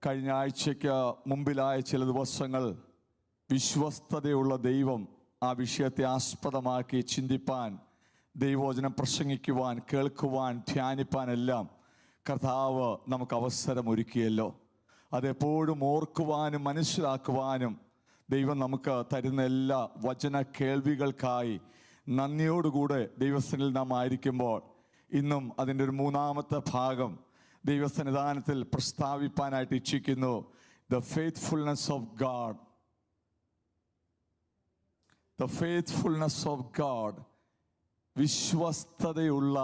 കഴിഞ്ഞ ആഴ്ചയ്ക്ക് മുമ്പിലായ ചില ദിവസങ്ങൾ വിശ്വസ്തതയുള്ള ദൈവം ആ വിഷയത്തെ ആസ്പദമാക്കി ചിന്തിപ്പാൻ, ദൈവവചനം പ്രസംഗിക്കുവാൻ, കേൾക്കുവാൻ, ധ്യാനിപ്പാനെല്ലാം കർത്താവ് നമുക്ക് അവസരമൊരുക്കിയല്ലോ. അതെപ്പോഴും ഓർക്കുവാനും മനസ്സിലാക്കുവാനും ദൈവം നമുക്ക് തരുന്ന എല്ലാ വചന കേൾവികൾക്കായി നന്ദിയോടുകൂടെ ദൈവസന്നിധിയിൽ നാം ആയിരിക്കുമ്പോൾ ഇന്നും അതിൻ്റെ ഒരു മൂന്നാമത്തെ ഭാഗം ദൈവസന്നിധാനത്തിൽ പ്രസ്താവിപ്പാനായിട്ട് ഇച്ഛിക്കുന്നു. The faithfulness of God, the faithfulness of God, വിശ്വസ്തതയുള്ള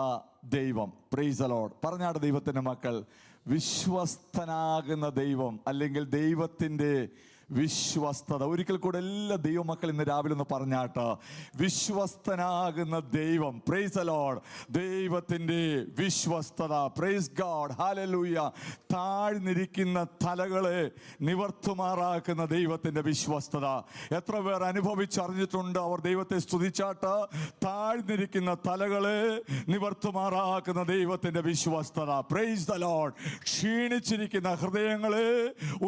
ദൈവം. Praise the Lord. പറഞ്ഞാട് ദൈവത്തിൻ്റെ മക്കൾ, വിശ്വസ്തനാകുന്ന ദൈവം അല്ലെങ്കിൽ ദൈവത്തിൻ്റെ വിശ്വസ്തത. ഒരിക്കൽ കൂടെ എല്ലാ ദൈവമക്കൾ ഇന്ന് രാവിലെ ഒന്ന് പറഞ്ഞാട്ട്, വിശ്വസ്തനാകുന്ന ദൈവം. Praise the Lord. ദൈവത്തിൻ്റെ വിശ്വസ്തത. Praise God. ഹല്ലേലൂയ. താഴ്ന്നിരിക്കുന്ന തലകളെ നിവർത്തുമാറാക്കുന്ന ദൈവത്തിൻ്റെ വിശ്വസ്തത. എത്ര പേർ അനുഭവിച്ചറിഞ്ഞിട്ടുണ്ട്? അവർ ദൈവത്തെ സ്തുതിച്ചാട്ട്, താഴ്ന്നിരിക്കുന്ന തലകളെ നിവർത്തുമാറാക്കുന്ന ദൈവത്തിൻ്റെ വിശ്വസ്തത. Praise the Lord. ക്ഷീണിച്ചിരിക്കുന്ന ഹൃദയങ്ങളെ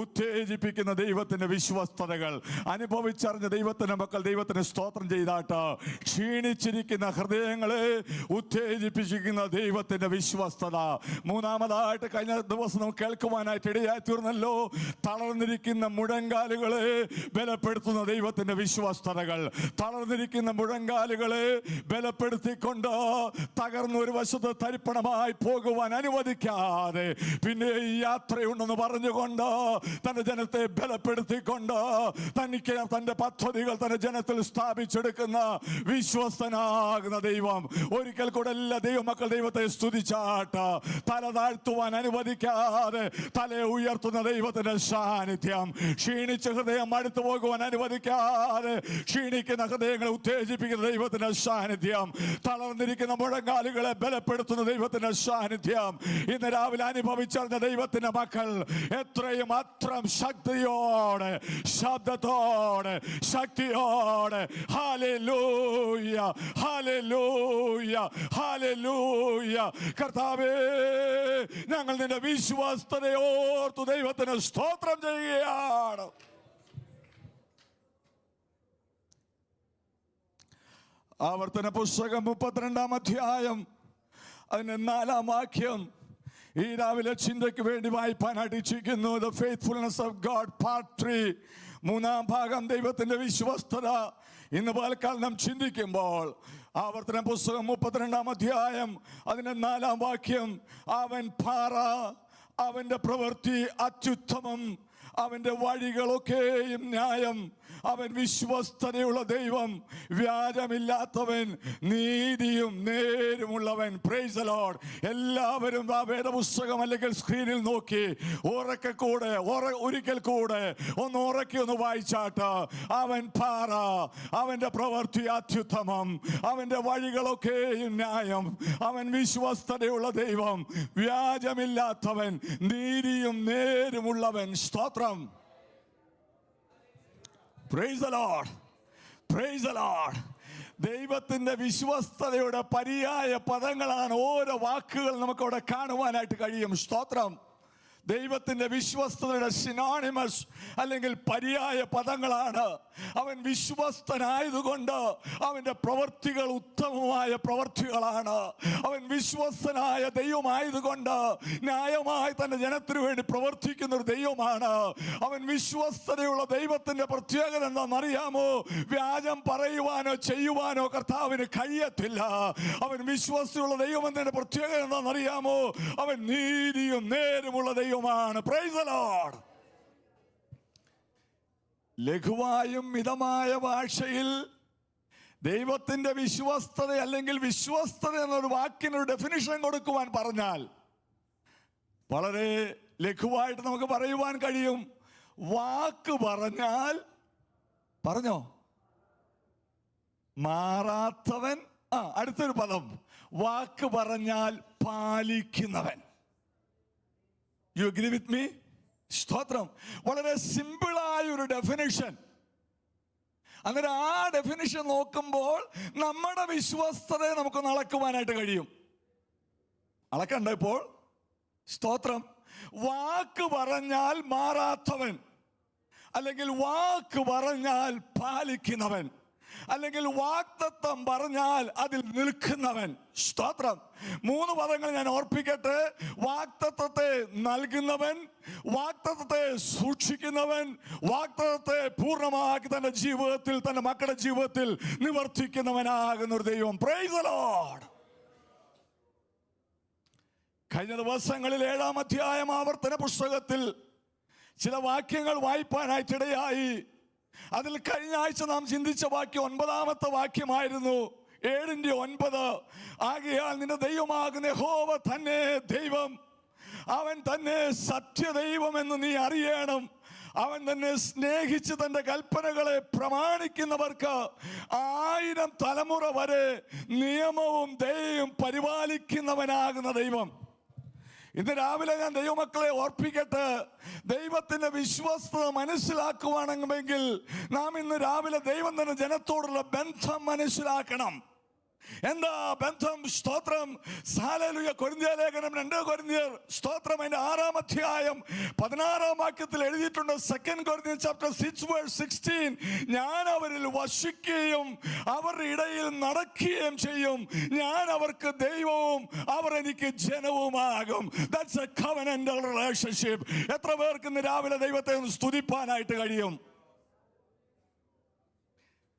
ഉത്തേജിപ്പിക്കുന്ന ദൈവത്തിൻ്റെ വിശ്വസ്തതകൾ അനുഭവിച്ചറിഞ്ഞ ദൈവത്തിന്റെ മക്കൾ ദൈവത്തിന് സ്തോത്രം ചെയ്താട്ട്, ക്ഷീണിച്ചിരിക്കുന്ന ഹൃദയങ്ങളെ ഉത്തേജിപ്പിച്ചിരിക്കുന്ന ദൈവത്തിന്റെ വിശ്വസ്തത. മൂന്നാമതായിട്ട് കഴിഞ്ഞ ദിവസം നമുക്ക് കേൾക്കുവാനായിട്ട് ഇടയായി തീർന്നല്ലോ, തളർന്നിരിക്കുന്ന മുഴങ്കാലുകളെ ബലപ്പെടുത്തുന്ന ദൈവത്തിന്റെ വിശ്വസ്തതകൾ. തളർന്നിരിക്കുന്ന മുഴങ്കാലുകളെ ബലപ്പെടുത്തിക്കൊണ്ട് തകർന്ന ഒരു വശത്ത് തരിപ്പണമായി പോകുവാൻ അനുവദിക്കാതെ പിന്നെ ഈ യാത്രയുണ്ടെന്ന് പറഞ്ഞുകൊണ്ട് തന്റെ ജനത്തെ ബലപ്പെടുത്തിക്കൊണ്ട് തനിക്ക് തന്റെ പദ്ധതികൾ തന്റെ ജനത്തിൽ സ്ഥാപിച്ചെടുക്കുന്ന വിശ്വസ്തനാകുന്ന ദൈവം. ഒരിക്കൽ കൂടെ എല്ലാ ദൈവമക്കൾ ദൈവത്തെ സ്തുതിച്ചാട്ട്, തല താഴ്ത്തുവാൻ അനുവദിക്കാതെ തലയെ ഉയർത്തുന്ന ദൈവത്തിന്റെ സാന്നിധ്യം. ക്ഷീണിച്ച ഹൃദയം അടുത്തു പോകുവാൻ അനുവദിക്കാതെ ക്ഷീണിക്കുന്ന ഹൃദയങ്ങളെ ഉത്തേജിപ്പിക്കുന്ന ദൈവത്തിന്റെ സാന്നിധ്യം. തളർന്നിരിക്കുന്ന മുഴങ്കാലുകളെ ബലപ്പെടുത്തുന്ന ദൈവത്തിന്റെ സാന്നിധ്യം. ഇന്ന് രാവിലെ അനുഭവിച്ചറിഞ്ഞ ദൈവത്തിന്റെ മക്കൾ എത്രയും അത്രം ശക്തിയോടെ, ശബ്ദത്തോടെ, ശക്തിയോടെ ഹല്ലേലൂയ, ഹല്ലേലൂയ, ഹല്ലേലൂയ. കർത്താവേ, ഞങ്ങൾ നിന്റെ വിശ്വസ്തതയോർത്തു ദൈവത്തിന് സ്തോത്രം ചെയ്യുകയാണ്. ആവർത്തന പുസ്തകം 32-ാം അധ്യായം അതിന്റെ 4-ാം വാക്യം ഈ രാവിലെ ചിന്തയ്ക്ക് വേണ്ടി വായിപ്പാനായിട്ട് ഇച്ഛിക്കുന്നു. The faithfulness of God part 3, 3-ാം ഭാഗം, ദൈവത്തിന്റെ വിശ്വസ്തത. ഇന്ന് പകൽക്കാലം നാം ചിന്തിക്കുമ്പോൾ ആവർത്തന പുസ്തകം 32-ാം അധ്യായം അതിന്റെ 4-ാം വാക്യം, അവൻ പാറ, അവന്റെ പ്രവൃത്തി അത്യുത്തമം, അവന്റെ വഴികളൊക്കെയും ന്യായം, അവൻ വിശ്വസ്തതയുള്ള ദൈവം, വ്യാജമില്ലാത്തവൻ, നീതിയും നേരുമുള്ളവൻ. Praise the Lord. എല്ലാവരും ആ വേദപുസ്തകം അല്ലെങ്കിൽ സ്ക്രീനിൽ നോക്കി ഒരിക്കൽ കൂടെ ഒന്ന് ഉറക്കി ഒന്ന് വായിച്ചാട്ട്, അവൻ പാറ, അവന്റെ പ്രവൃത്തി അത്യുത്തമം, അവന്റെ വഴികളൊക്കെയും ന്യായം, അവൻ വിശ്വസ്തതയുള്ള ദൈവം, വ്യാജമില്ലാത്തവൻ, നീതിയും നേരുമുള്ളവൻ. സ്തോത്രം. Praise the Lord. Praise the Lord. ദൈവത്തിന്റെ വിശ്വസ്തതയുടെ പര്യായ പദങ്ങളാണ് ഓരോ വാക്കുകൾ നമുക്കവിടെ കാണുവാനായിട്ട് കഴിയും. സ്തോത്രം. ദൈവത്തിന്റെ വിശ്വസ്തതയുടെ സിനോണിമസ് അല്ലെങ്കിൽ പര്യായ പദങ്ങളാണ്. അവൻ വിശ്വസ്തനായതുകൊണ്ട് അവന്റെ പ്രവൃത്തികൾ ഉത്തമമായ പ്രവൃത്തികളാണ്. അവൻ വിശ്വസ്തനായ ദൈവമായതുകൊണ്ട് ന്യായമായി തന്റെ ജനത്തിനു വേണ്ടി പ്രവർത്തിക്കുന്ന ഒരു ദൈവമാണ്. അവൻ വിശ്വസ്തതയുള്ള ദൈവത്തിന്റെ പ്രത്യേകത എന്താണെന്നറിയാമോ? വ്യാജം പറയുവാനോ ചെയ്യുവാനോ കർത്താവിന് കഴിയത്തില്ല. അവൻ വിശ്വസ്തയുള്ള ദൈവത്തിന്റെ പ്രത്യേകത എന്താണെന്നറിയാമോ? അവൻ നീതിയും നേരുമുള്ള ദൈവമാണ്. Praise the Lord. ലഘുവായും മിതമായ ഭാഷയിൽ ദൈവത്തിന്റെ വിശ്വസ്തത അല്ലെങ്കിൽ വിശ്വസ്തത എന്നൊരു വാക്കിനൊരു ഡെഫിനിഷൻ കൊടുക്കുവാൻ പറഞ്ഞാൽ വളരെ ലഘുവായിട്ട് നമുക്ക് പറയുവാൻ കഴിയും. വാക്ക് പറഞ്ഞാൽ, പറഞ്ഞോ, മാറാത്തവൻ. അടുത്തൊരു പദം, വാക്ക് പറഞ്ഞാൽ പാലിക്കുന്നവൻ. You agree with me? സ്തോത്രം. വളരെ സിമ്പിളായ ഒരു ഡെഫിനിഷൻ. അങ്ങനെ ആ ഡെഫിനിഷൻ നോക്കുമ്പോൾ നമ്മുടെ വിശ്വസ്തതയെ നമുക്ക് അളക്കുവാനായിട്ട് കഴിയും. അളക്കണ്ട ഇപ്പോൾ? സ്തോത്രം. വാക്ക് പറഞ്ഞാൽ മാറാത്തവൻ, അല്ലെങ്കിൽ വാക്ക് പറഞ്ഞാൽ പാലിക്കുന്നവൻ, അല്ലെങ്കിൽ വാഗ്ദത്തം പറഞ്ഞാൽ അതിൽ നിൽക്കുന്നവൻ. സ്തോത്രം. 3 പദങ്ങൾ ഞാൻ ഓർപ്പിക്കട്ടെ. വാഗ്ദത്തത്തെ നൽകുന്നവൻ, വാഗ്ദത്തത്തെ സൂക്ഷിക്കുന്നവൻ, വാഗ്ദത്തത്തെ പൂർണ്ണമാക്കി തന്റെ ജീവിതത്തിൽ, തന്റെ മക്കളുടെ ജീവിതത്തിൽ നിവർത്തിക്കുന്നവനാകുന്ന ഒരു ദൈവം. Praise the Lord. കഴിഞ്ഞ ദിവസങ്ങളിൽ 7-ാം അധ്യായം ആവർത്തന പുസ്തകത്തിൽ ചില വാക്യങ്ങൾ വായിപ്പാനായിട്ടിടയായി. അതിൽ കഴിഞ്ഞ ആഴ്ച നാം ചിന്തിച്ച വാക്യം 9-ാമത്തെ വാക്യമായിരുന്നു. 7:9. ആകയാൽ നിന്റെ ദൈവമാകുന്ന യഹോവ തന്നെ ദൈവം, അവൻ തന്നെ സത്യദൈവം എന്ന് നീ അറിയണം. അവൻ തന്നെ സ്നേഹിച്ച് തന്റെ കൽപ്പനകളെ പ്രമാണിക്കുന്നവർക്ക് 1000 തലമുറ വരെ നിയമവും ദയയും പരിപാലിക്കുന്നവനാകുന്ന ദൈവം. ഇന്ന് രാവിലെ ഞാൻ ദൈവമക്കളെ ഓർപ്പിക്കട്ടെ, ദൈവത്തിന്റെ വിശ്വസ്തത മനസ്സിലാക്കുവാണെങ്കിൽ നാം ഇന്ന് രാവിലെ ദൈവം തന്നെ ജനത്തോടുള്ള ബന്ധം മനസ്സിലാക്കണം. എന്താ ബന്ധം? സ്തോത്രം. ഹല്ലേലൂയ. കൊരിന്ത്യ ലേഖനം 2 കൊരിന്ത്യർ സ്തോത്രം അതിന്റെ 6-ാം അധ്യായം 16-ാം വാക്യത്തിൽ എഴുതിയിട്ടുണ്ട്. 2 Corinthians chapter 6 verse 16. ഞാൻ അവരിൽ വസിക്കുകയും അവരുടെ ഇടയിൽ നടക്കുകയും ചെയ്യും. ഞാൻ അവർക്ക് ദൈവവും അവർ എനിക്ക് ജനവുമാകും. That's a covenantal relationship. എത്ര പേർക്ക് ഇന്ന് രാവിലെ ദൈവത്തെ ഒന്ന് സ്തുതിപ്പാനായിട്ട് കഴിയും?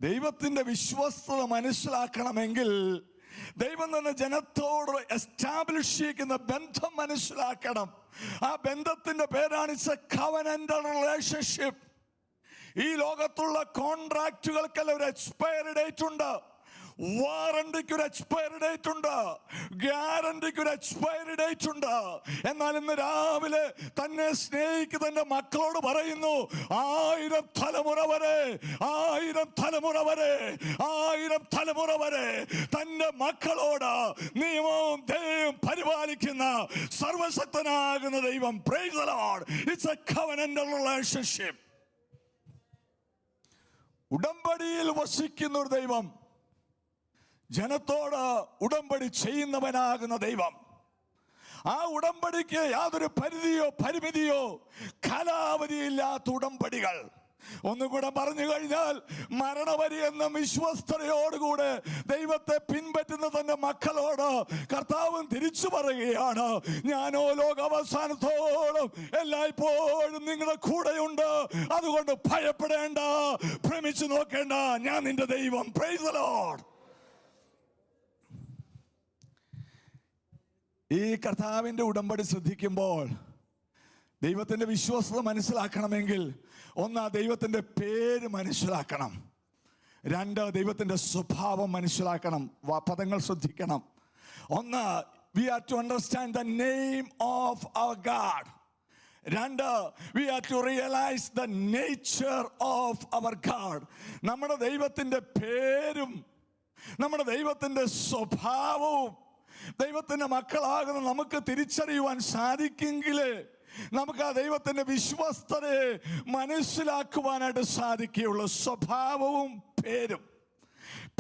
ദൈവത്തിന്റെ വിശ്വസ്തത മനസ്സിലാക്കണമെങ്കിൽ ദൈവം തന്നെ ജനത്തോട് എസ്റ്റാബ്ലിഷ് ചെയ്യുന്ന ബന്ധം മനസ്സിലാക്കണം. ആ ബന്ധത്തിന്റെ പേരാണ് ഇറ്റ്സ് എ കവനന്റൽ റിലേഷൻഷിപ്പ്. ഈ ലോകത്തുള്ള കോൺട്രാക്റ്റുകൾക്കെല്ലാം ഒരു എക്സ്പയറി ഡേറ്റ് ഉണ്ട്. വാറണ്ടിക്ക് ഒരു എക്സ്പയറി ഡേറ്റ് ഉണ്ട്, ഗ്യാരണ്ടിക്ക് ഒരു എക്സ്പയറി ഡേറ്റ് ഉണ്ട്. എന്നാൽ ഇന്ന് രാവിലെ തന്നെ സ്നേഹിക്കുന്ന തന്റെ മക്കളോട് പറയുന്നു, 1000 തലമുറ വരെ, 1000 തലമുറ വരെ, 1000 തലമുറ വരെ തന്റെ മക്കളോട് നിയമവും ദയയും പരിപാലിക്കുന്ന സർവശക്തനാകുന്ന ദൈവം. Praise the Lord. It's A covenantal relationship. ഉടമ്പടിയിൽ വസിക്കുന്ന ഒരു ദൈവം, ജനത്തോട് ഉടമ്പടി ചെയ്യുന്നവനാകുന്ന ദൈവം. ആ ഉടമ്പടിക്ക് യാതൊരു പരിധിയോ പരിമിതിയോ കാലാവധിയില്ലാത്ത ഉടമ്പടികൾ. ഒന്നുകൂടെ പറഞ്ഞു കഴിഞ്ഞാൽ, മരണവരി എന്ന വിശ്വസ്തയോടുകൂടെ ദൈവത്തെ പിൻപറ്റുന്ന തന്റെ മക്കളോട് കർത്താവ് തിരിച്ചു പറയുകയാണ്, ഞാനോ ലോകാവസാനത്തോളം എല്ലായ്പ്പോഴും നിങ്ങളുടെ കൂടെയുണ്ട്. അതുകൊണ്ട് ഭയപ്പെടേണ്ട, ഭ്രമിച്ചു നോക്കേണ്ട, ഞാൻ നിന്റെ ദൈവം. Praise the Lord. ഈ കർത്താവിന്റെ ഉടമ്പടി ശ്രദ്ധിക്കുമ്പോൾ ദൈവത്തിന്റെ വിശ്വസ്തത മനസ്സിലാക്കണമെങ്കിൽ 1 ദൈവത്തിന്റെ പേര് മനസ്സിലാക്കണം. 2 ദൈവത്തിന്റെ സ്വഭാവം മനസ്സിലാക്കണം. പദങ്ങൾ ശ്രദ്ധിക്കണം. 1 we have to understand the name of our God. 2 we have to realize the nature of our God. നമ്മുടെ ദൈവത്തിന്റെ പേരും നമ്മുടെ ദൈവത്തിന്റെ സ്വഭാവവും ദൈവത്തിന്റെ മക്കളാകുന്ന നമുക്ക് തിരിച്ചറിയുവാൻ സാധിക്കെങ്കിലേ നമുക്ക് ആ ദൈവത്തിന്റെ വിശ്വസ്തതയെ മനസ്സിലാക്കുവാനായിട്ട് സാധിക്കുകയുള്ളൂ. സ്വഭാവവും പേരും.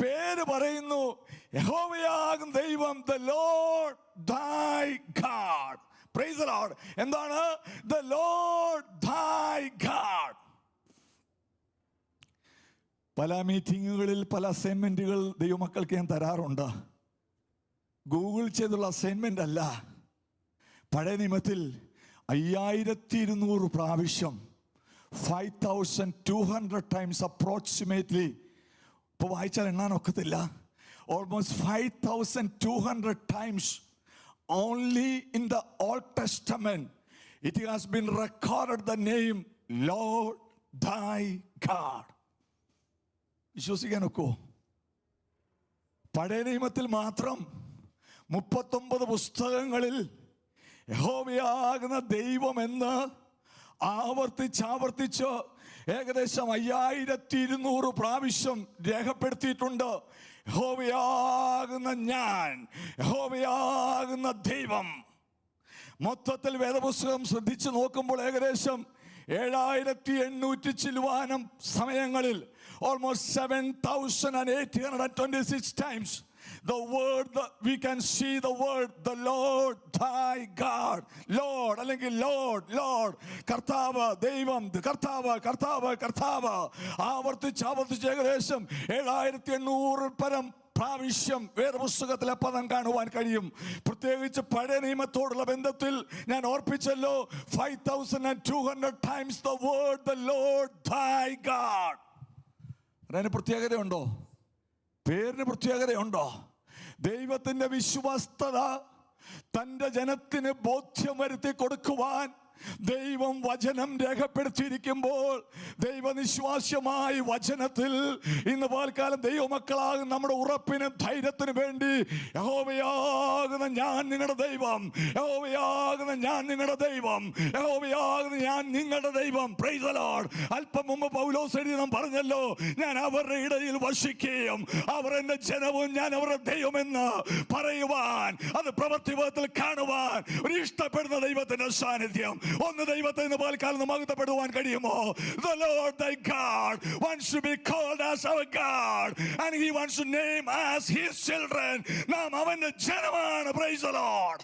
പേര് പറയുന്നു, യഹോവയാകും ദൈവം, the Lord thy God. Praise the Lord. എന്താണ്? the Lord thy God. പല മീറ്റിങ്ങുകളിൽ പല അസൈൻമെന്റുകൾ ദൈവമക്കൾക്ക് ഞാൻ തരാറുണ്ട്. ഗൂഗിൾ ചെയ്തുള്ള അസൈൻമെന്റ് അല്ല. പഴയ നിയമത്തിൽ 5200 പ്രാവശ്യം, 5200 ടൈംസ് അപ്രോക്സിമേറ്റ്ലി, ഇപ്പോൾ വായിച്ചാൽ എണ്ണാൻ ഒക്കത്തില്ല, almost 5200 times only in the old testament it has been recorded the name Lord ദൈ ഗാഡ്. വിശ്വസിക്കാൻ ഒക്കുമോ? പഴയ നിയമത്തിൽ മാത്രം 39 പുസ്തകങ്ങളിൽ യഹോവയാകുന്ന ദൈവം എന്ന് ആവർത്തിച്ച് ഏകദേശം 5200 പ്രാവശ്യം രേഖപ്പെടുത്തിയിട്ടുണ്ട്. യഹോവയാകുന്ന ഞാൻ, യഹോവയാകുന്ന ദൈവം. മൊത്തത്തിൽ വേദപുസ്തകം ശ്രദ്ധിച്ചു നോക്കുമ്പോൾ ഏകദേശം 7800 ചില്ലുവാനം സമയങ്ങളിൽ, almost 7826 times The word, we can see the word, the Lord thy God. Lord അല്ലെങ്കിൽ Lord, കർത്താവ്, ദൈവം, കർത്താവ് ആവർത്തിച്ച് ഏകദേശം 7800 പരം പ്രാവശ്യം വേദപുസ്തകത്തിലെ പദം കാണുവാൻ കഴിയും. പ്രത്യേകിച്ച് പഴയ നിയമത്തോടുള്ള ബന്ധത്തിൽ ഞാൻ ഓർപ്പിച്ചല്ലോ, 5200 times the word the Lord thy God. അതിന് പ്രത്യേകതയുണ്ടോ? പേരിന് പ്രത്യേകതയുണ്ടോ? ദൈവത്തിന്റെ വിശ്വസ്തത തന്റെ ജനത്തിന് ബോധ്യം വരുത്തി കൊടുക്കുവാൻ ദൈവം വചനം രേഖപ്പെടുത്തിയിരിക്കുമ്പോൾ, ദൈവനിശ്വാസ്യമായി വചനത്തിൽ ഇന്ന് പകൽക്കാലം ദൈവമക്കളാകും നമ്മുടെ ഉറപ്പിനും ധൈര്യത്തിനും വേണ്ടി യഹോവയാകുന്ന ഞാൻ നിങ്ങളുടെ ദൈവം, യഹോവയാകുന്ന ഞാൻ നിങ്ങളുടെ ദൈവം, യഹോവയാകുന്ന ഞാൻ നിങ്ങളുടെ ദൈവം. Praise the Lord. അല്പം മുമ്പ് പൗലോസ് എഴുതി നാം പറഞ്ഞല്ലോ, ഞാൻ അവരുടെ ഇടയിൽ വസിക്കുകയും അവർ എന്റെ ജനവും ഞാൻ അവരുടെ ദൈവമെന്ന് പറയുവാൻ, അത് പ്രവൃത്തിപഥത്തിൽ കാണുവാൻ ഒരു ഇഷ്ടപ്പെടുന്ന ദൈവത്തിന്റെ സാന്നിധ്യം. ഒന്ന് ദൈവത്തെ ഇന്ന് പകൽക്കാലം മഹത്വപ്പെടുവാൻ കഴിയുമോ? The Lord thy God wants to be called as our God and he wants to name as his children. നാം അവന്റെ ജനമാണ്. Praise the Lord.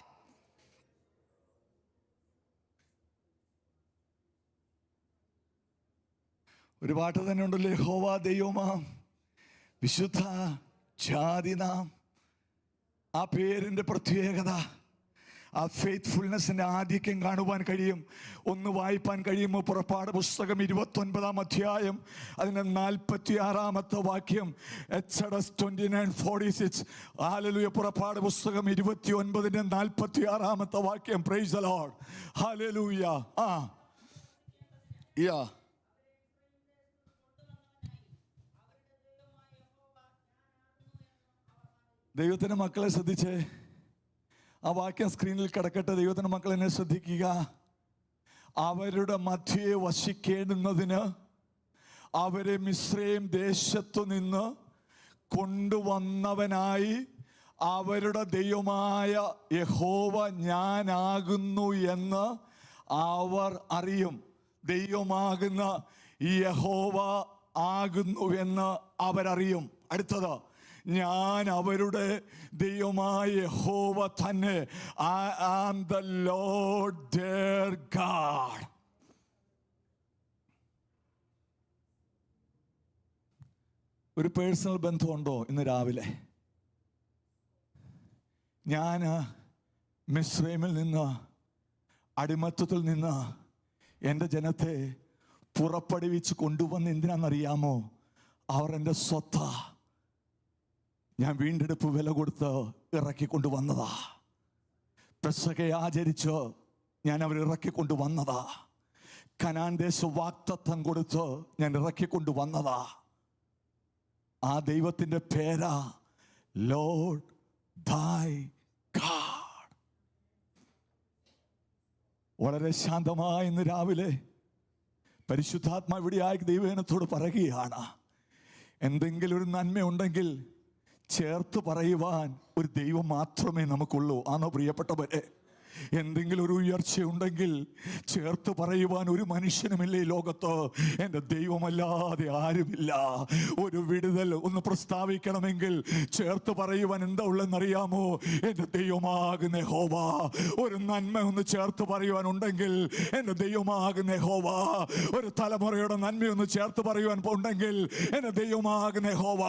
ഒരു പാട്ട് തന്നെ ഉണ്ടല്ലോ, യഹോവ ദൈവമാം വിശുദ്ധ ജാതി നാം. ആ പേരിന്റെ പ്രത്യേകത, ആ ഫെയ്ത്ത്ഫുൾനെസ്സിന്റെ ആധിക്യം കാണുവാൻ കഴിയും. ഒന്ന് വായിപ്പാൻ കഴിയുമോ? പുറപ്പാട് പുസ്തകം 29-ാം അധ്യായം അതിന്റെ 46-ാമത്തെ വാക്യം. Exodus 29:46. ഹല്ലേലൂയ. പുറപ്പാട് പുസ്തകം 29-ന്റെ 46-ാമത്തെ വാക്യം. Praise the Lord. ഹല്ലേലൂയ. ദൈവത്തിന്റെ മക്കളെ ശ്രദ്ധിച്ചേ, ആ വാക്യം സ്ക്രീനിൽ കിടക്കട്ടെ. ദൈവത്തിന്റെ മക്കൾ എന്നെ ശ്രദ്ധിക്കുക. അവരുടെ മധ്യയെ വസിക്കേണ്ടുന്നതിന് അവരെ മിസ്രയീം ദേശത്തു നിന്ന് കൊണ്ടുവന്നവനായി അവരുടെ ദൈവമായ യഹോവ ഞാനാകുന്നു എന്ന് അവർ അറിയും. ദൈവമാകുന്ന ഈ യഹോവ ആകുന്നു എന്ന് അവരറിയും. അടുത്തത്, ഞാൻ അവരുടെ ദൈവമായ യഹോവ തന്നെ. I am the Lord their God. ഒരു പേഴ്സണൽ ബന്ധമുണ്ടോ ഇന്ന് രാവിലെ? ഞാൻ മിസ്രൈമിൽ നിന്ന്, അടിമത്തത്തിൽ നിന്ന് എൻ്റെ ജനത്തെ പുറപ്പെടുവിച്ച് കൊണ്ടുവന്ന് എന്തിനാണെന്നറിയാമോ? അവർ എൻ്റെ സ്വത്താ. ഞാൻ വീണ്ടെടുപ്പ് വില കൊടുത്ത് ഇറക്കിക്കൊണ്ടുവന്നതാ. പെസഹയെ ആചരിച്ച് ഞാൻ അവർ ഇറക്കിക്കൊണ്ടുവന്നതാ. കനാൻ ദേശ വാഗ്ദത്തം കൊടുത്ത് ഞാൻ ഇറക്കിക്കൊണ്ടുവന്നതാ. ആ ദൈവത്തിന്റെ പേരാ ലോർഡ് thy God. വളരെ ശാന്തമായി ഇന്ന് രാവിലെ പരിശുദ്ധാത്മാ ഇവിടെയായി ദൈവജനത്തോട് പറയുകയാണ്, എന്തെങ്കിലും ഒരു നന്മയുണ്ടെങ്കിൽ ചേർത്ത് പറയുവാൻ ഒരു ദൈവം മാത്രമേ നമുക്കുള്ളൂ. ആണോ പ്രിയപ്പെട്ടവരെ? എന്തെങ്കിലും ഒരു ഉയർച്ചയുണ്ടെങ്കിൽ ചേർത്ത് പറയുവാൻ ഒരു മനുഷ്യനുമില്ല ഈ ലോകത്ത്. എൻ്റെ ദൈവമല്ലാതെ ആരുമില്ല. ഒരു വിടുതൽ ഒന്ന് പ്രസ്താവിക്കണമെങ്കിൽ ചേർത്ത് പറയുവാൻ എന്താ ഉള്ളതെന്നറിയാമോ? എൻ്റെ ദൈവമാകുന്ന യഹോവ. ഒരു നന്മ ഒന്ന് ചേർത്ത് പറയുവാനുണ്ടെങ്കിൽ എൻ്റെ ദൈവമാകുന്ന യഹോവ. ഒരു തലമുറയുടെ നന്മയൊന്ന് ചേർത്ത് പറയുവാൻ ഉണ്ടെങ്കിൽ എൻ്റെ ദൈവമാകുന്ന യഹോവ.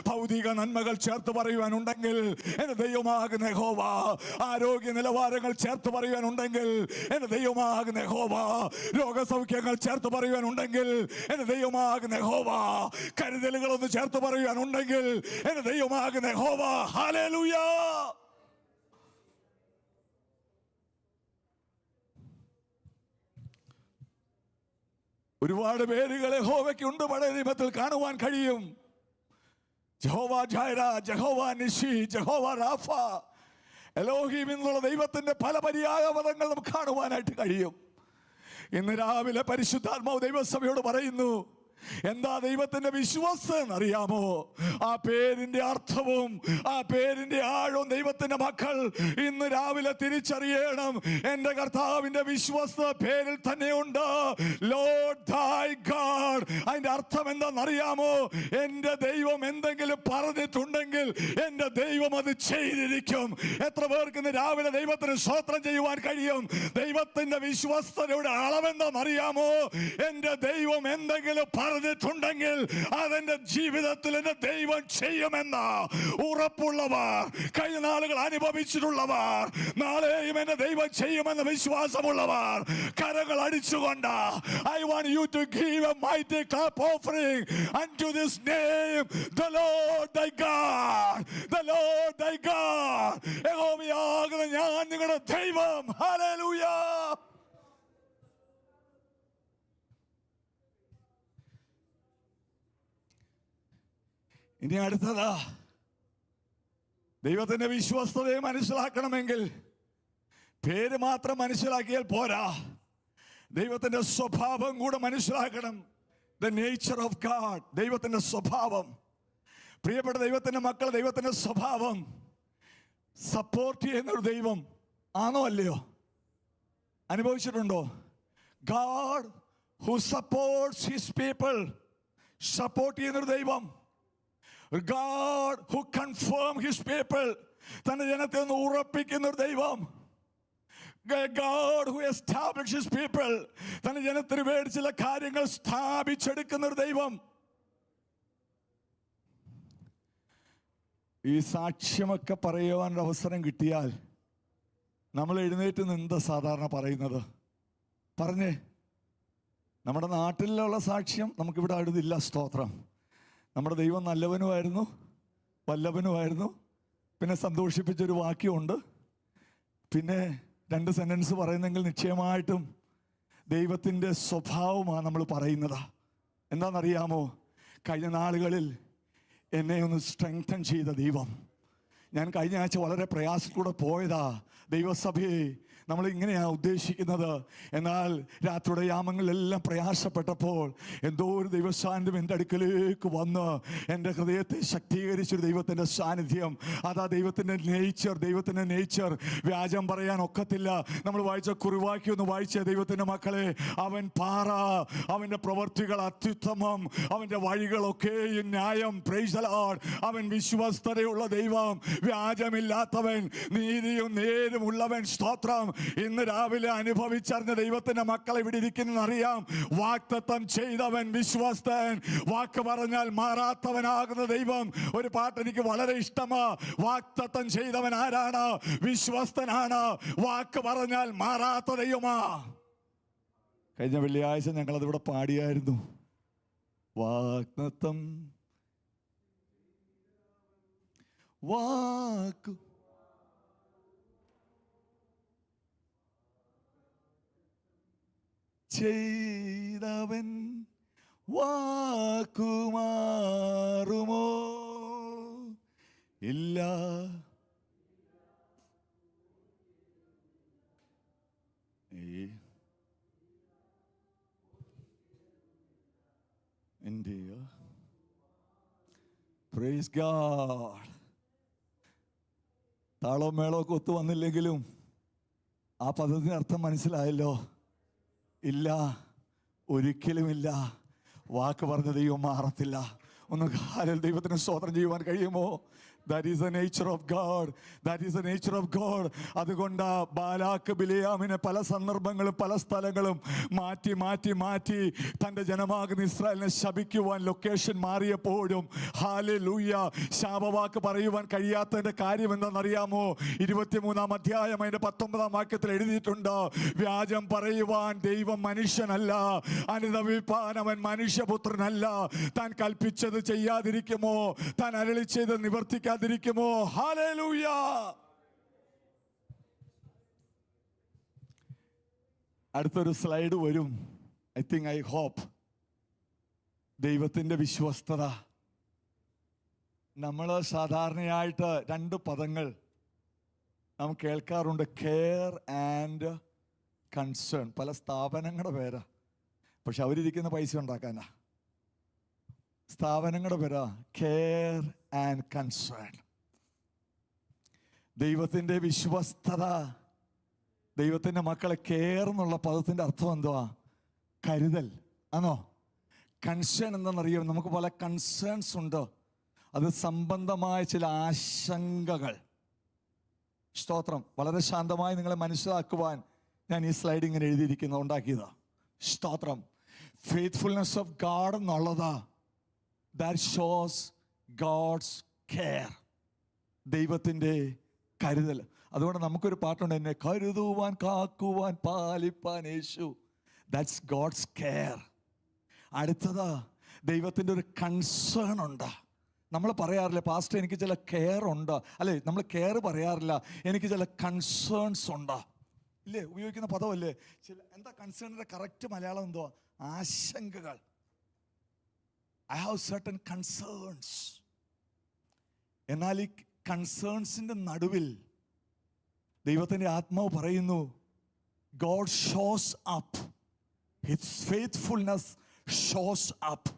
ഭൗതിക നന്മകൾ ചേർത്ത് പറയുവാനുണ്ടെങ്കിൽ എൻ്റെ ദൈവമാകുന്ന യഹോവ. ആരോഗ്യ നിലവാരങ്ങൾ ചേർത്ത് പറയുവാനുണ്ടെങ്കിൽ എൻ്റെ ദൈവമാകുന്ന യഹോവ. രോഗസൗഖ്യങ്ങൾ ചേർത്ത് പറയുവാനുണ്ടെങ്കിൽ എൻ്റെ ദൈവമാകുന്ന യഹോവ. കരുതലുകളൊന്ന് ചേർത്ത് പറയുവാനുണ്ടെങ്കിൽ എൻ്റെ ദൈവമാകുന്ന യഹോവ. ഹല്ലേലൂയ. ഒരുപാട് പേരുകൾ യഹോവയ്ക്കുണ്ട്. പഴയ നിയമത്തിൽ കാണുവാൻ കഴിയും. Jehovah Jireh, Jehovah നിശി, Jehovah Rafah, Elohim എന്നുള്ള ദൈവത്തിന്റെ പല പര്യായ പദങ്ങൾ നമുക്ക് കാണുവാനായിട്ട് കഴിയും. ഇന്ന് രാവിലെ പരിശുദ്ധാത്മാവ് ദൈവസഭയോട് പറയുന്നു, എന്താ ദൈവത്തിന്റെ വിശ്വാസം എന്നറിയാമോ? ആ പേരിന്റെ അർത്ഥവും ആ പേരിന്റെ ആഴവും ദൈവത്തിന്റെ മക്കൾ ഇന്ന് രാവിലെ തിരിച്ചറിയണം. എന്റെ കർത്താവിന്റെ വിശ്വാസ പേരിൽ തന്നെയുണ്ട്. Lord thy God. അതിന്റെ അർത്ഥം എന്താണെന്നറിയാമോ? എൻ്റെ ദൈവം എന്തെങ്കിലും പറഞ്ഞിട്ടുണ്ടെങ്കിൽ എൻ്റെ ദൈവം അത് ചെയ്തിരിക്കും. എത്ര പേർക്ക് ഇന്ന് രാവിലെ ദൈവത്തിന് സ്തോത്രം ചെയ്യുവാൻ കഴിയും? ദൈവത്തിന്റെ വിശ്വസ്തതയുടെ അളവെന്താണെന്നറിയാമോ? എൻ്റെ ദൈവം എന്തെങ്കിലും പറഞ്ഞിട്ടുണ്ടെങ്കിൽ അതെന്റെ ജീവിതത്തിൽ എൻ്റെ ദൈവം ചെയ്യുമെന്ന് ഉറപ്പുള്ളവർ, കഴിഞ്ഞ നാളുകൾ അനുഭവിച്ചിട്ടുള്ളവർ, നാളെയും എന്റെ ദൈവം ചെയ്യുമെന്ന് വിശ്വാസമുള്ളവർ കരങ്ങൾ അടിച്ചുകൊണ്ട് I want you to give a mighty clap offering unto this name, the Lord thy God, the Lord thy God. യഹോവയാകുന്ന ഞാൻ നിങ്ങളുടെ ദൈവം. ഹല്ലേലൂയ. ഇനി അടുത്തതാ, ദൈവത്തിന്റെ വിശ്വസ്തതയെ മനസ്സിലാക്കണമെങ്കിൽ പേര് മാത്രം മനസ്സിലാക്കിയാൽ പോരാ, ദൈവത്തിന്റെ സ്വഭാവം കൂടെ മനസ്സിലാക്കണം. ദ നേച്ചർ ഓഫ് ഗാഡ്, ദൈവത്തിന്റെ സ്വഭാവം. പ്രിയപ്പെട്ട ദൈവത്തിന്റെ മക്കൾ, ദൈവത്തിന്റെ സ്വഭാവം സപ്പോർട്ട് ചെയ്യുന്നൊരു ദൈവം ആണോ അല്ലയോ? അനുഭവിച്ചിട്ടുണ്ടോ? God who supports his people, support ചെയ്യുന്നൊരു ദൈവം. God who confirm his people, തന്റെ ജനത്തെ ഒന്ന് ഉറപ്പിക്കുന്ന ഒരു ദൈവം. God who established his people, തന്റെ ജനത്തിന് വേണ്ടി ചില കാര്യങ്ങൾ സ്ഥാപിച്ചെടുക്കുന്ന ഒരു ദൈവം. ഈ സാക്ഷ്യമൊക്കെ പറയുവാൻ അവസരം കിട്ടിയാൽ നമ്മൾ എഴുന്നേറ്റ് നിന്ന് സാധാരണ പറയുന്നത് പറഞ്ഞേ. നമ്മുടെ നാട്ടിലുള്ള സാക്ഷ്യം നമുക്കിവിടെ അടുത്തില്ല. സ്തോത്രം. നമ്മുടെ ദൈവം നല്ലവനുമായിരുന്നു, വല്ലഭനുമായിരുന്നു. പിന്നെ സന്തോഷിപ്പിച്ചൊരു വാക്യമുണ്ട്. പിന്നെ 2 സെന്റൻസ് പറയുന്നെങ്കിൽ നിശ്ചയമായിട്ടും ദൈവത്തിൻ്റെ സ്വഭാവമാണ് നമ്മൾ പറയുന്നത്. എന്താണെന്നറിയാമോ? കഴിഞ്ഞ നാളുകളിൽ എന്നെ ഒന്ന് സ്ട്രെങ്തൻ ചെയ്ത ദൈവം. ഞാൻ കഴിഞ്ഞ ആഴ്ച വളരെ പ്രയാസത്തിലൂടെ പോയതാ. ദൈവസഭയെ നമ്മൾ ഇങ്ങനെയാണ് ഉദ്ദേശിക്കുന്നത്. എന്നാൽ രാത്രിയുടെ യാമങ്ങളിലെല്ലാം പ്രയാസപ്പെട്ടപ്പോൾ എന്തോ ഒരു ദൈവസാന്നിധ്യം എൻ്റെ അടുക്കലേക്ക് വന്ന് എൻ്റെ ഹൃദയത്തെ ശക്തീകരിച്ചൊരു ദൈവത്തിൻ്റെ സാന്നിധ്യം. അതാ ദൈവത്തിൻ്റെ നേച്ചർ. വ്യാജം പറയാൻ ഒക്കത്തില്ല. നമ്മൾ വായിച്ച കുറിവാക്യം ഒന്ന് വായിച്ച ദൈവത്തിൻ്റെ മക്കളെ, അവൻ പാറ, അവൻ്റെ പ്രവൃത്തികൾ അത്യുത്തമം, അവൻ്റെ വഴികളൊക്കെയും ന്യായം. Praise the Lord. അവൻ വിശ്വസ്തതയുള്ള ദൈവം, വ്യാജമില്ലാത്തവൻ, നീതിയും നേരും ഉള്ളവൻ. സ്തോത്രം. ഇന്ന് രാവിലെ അനുഭവിച്ചറിഞ്ഞ ദൈവത്തിന്റെ മക്കൾ ഇവിടെ ഇരിക്കുന്നറിയാം. വാഗ്ദത്തം ചെയ്തവൻ വിശ്വസ്തൻ, വാക്ക് പറഞ്ഞാൽ മാറാത്തവനാകുന്ന ദൈവം. ഒരു പാട്ട് എനിക്ക് വളരെ ഇഷ്ടമാ. വാഗ്ദത്തം ചെയ്തവൻ ആരാണ്? വിശ്വസ്തനാണ്. വാക്ക് പറഞ്ഞാൽ മാറാത്ത ദൈവമാ. കഴിഞ്ഞ വെള്ളിയാഴ്ച ഞങ്ങൾ അതിവിടെ പാടിയായിരുന്നു. വാഗ്ദത്തം വാക്ക് ചെയ്തവൻ വാക്കുമാറുമോ? ഇല്ല. Praise God. താളവും മേളമൊക്കെ ഒത്തു വന്നില്ലെങ്കിലും ആ പദത്തിന് അർത്ഥം മനസ്സിലായല്ലോ. ഇല്ല, ഒരിക്കലുമില്ല. വാക്ക് പറഞ്ഞ ദൈവം മാറത്തില്ല. ഒന്ന് കാലിൽ ദൈവത്തിന് സ്തോത്രം ചെയ്യുവാൻ കഴിയുമോ? That is the nature of God. That is the nature of God. അതുകൊണ്ട് ബാലാക്ക് ബിലിയാമിനെ പല സന്ദർഭങ്ങളും പല സ്ഥലങ്ങളും മാറ്റി തൻ്റെ ജനമാകുന്ന ഇസ്രായേലിനെ ശപിക്കുവാൻ ലൊക്കേഷൻ മാറിയപ്പോഴും ഹല്ലേലൂയ ശാപവാക്ക് പറയുവാൻ കഴിയാത്തതിൻ്റെ കാര്യം എന്താണെന്നറിയാമോ? 23-ാം അധ്യായം അതിൻ്റെ 19-ാം വാക്യത്തിൽ എഴുതിയിട്ടുണ്ട്. വ്യാജം പറയുവാൻ ദൈവം മനുഷ്യനല്ല, അനുതപിപ്പാൻ അവൻ മനുഷ്യപുത്രനല്ല. താൻ കൽപ്പിച്ചത് ചെയ്യാതിരിക്കുമോ? താൻ അരുളി ചെയ്ത് നിവർത്തിക്കാതിരിക്കുമോ? ഹല്ലേലൂയ. അടുത്തൊരു സ്ലൈഡ് വരും. I hope. ദൈവത്തിൻ്റെ വിശ്വസ്തത. നമ്മൾ സാധാരണയായിട്ട് 2 പദങ്ങൾ നാം കേൾക്കാറുണ്ട്. Care and concern. പല സ്ഥാപനങ്ങളുടെ പേരാ, പക്ഷെ അവരിരിക്കുന്ന പൈസ ഉണ്ടാക്കാനാ. സ്ഥാപനങ്ങളുടെ പേരാ കെയർ ആൻഡ് കൺസേൺ. ദൈവത്തിൻ്റെ വിശ്വസ്തത. ദൈവത്തിൻ്റെ മക്കളെ കെയർ എന്നുള്ള പദത്തിൻ്റെ അർത്ഥം എന്തുവാ? കരുതൽ ആണോ? കൺസേൺ എന്താണെന്നറിയാം, നമുക്ക് പല കൺസേൺസ് ഉണ്ട്. അത് സംബന്ധമായ ചില ആശങ്കകൾ. സ്തോത്രം. വളരെ ശാന്തമായി നിങ്ങളെ മനസ്സിലാക്കുവാൻ ഞാൻ ഈ സ്ലൈഡ് ഇങ്ങനെ എഴുതിയിരിക്കുന്നത്, ഉണ്ടാക്കിയതാ. സ്തോത്രം. ഫെയ്ത്ത്ഫുൾനെസ് ഓഫ് ഗാഡ് എന്നുള്ളതാ ദാറ്റ് ഷോസ് ഗോഡ്സ് കെയർ, ദൈവത്തിൻ്റെ കരുതൽ. അതുകൊണ്ട് നമുക്കൊരു പാട്ടുണ്ട്, എന്നെ കരുതുവാൻ കാക്കുവാൻ പാലിപ്പാൻ യേശു. That's God's care. അടുത്തത് ദൈവത്തിൻ്റെ ഒരു കൺസേൺ ഉണ്ട്. നമ്മൾ പറയാറില്ല, പാസ്റ്റർ എനിക്ക് ചില കെയർ ഉണ്ട്, അല്ലേ? നമ്മൾ കെയർ പറയാറില്ല, എനിക്ക് ചില കൺസേൺസ് ഉണ്ട്, ഇല്ലേ? ഉപയോഗിക്കുന്ന പദമല്ലേ ചില. എന്താ കൺസേണിൻ്റെ കറക്റ്റ് മലയാളം എന്തോ? ആശങ്കകൾ. I have certain concerns. എന്നാൽ ഈ കൺസേൺസിൻ്റെ നടുവിൽ ദൈവത്തിൻ്റെ ആത്മാവ് പറയുന്നു, God shows up, his faithfulness shows up.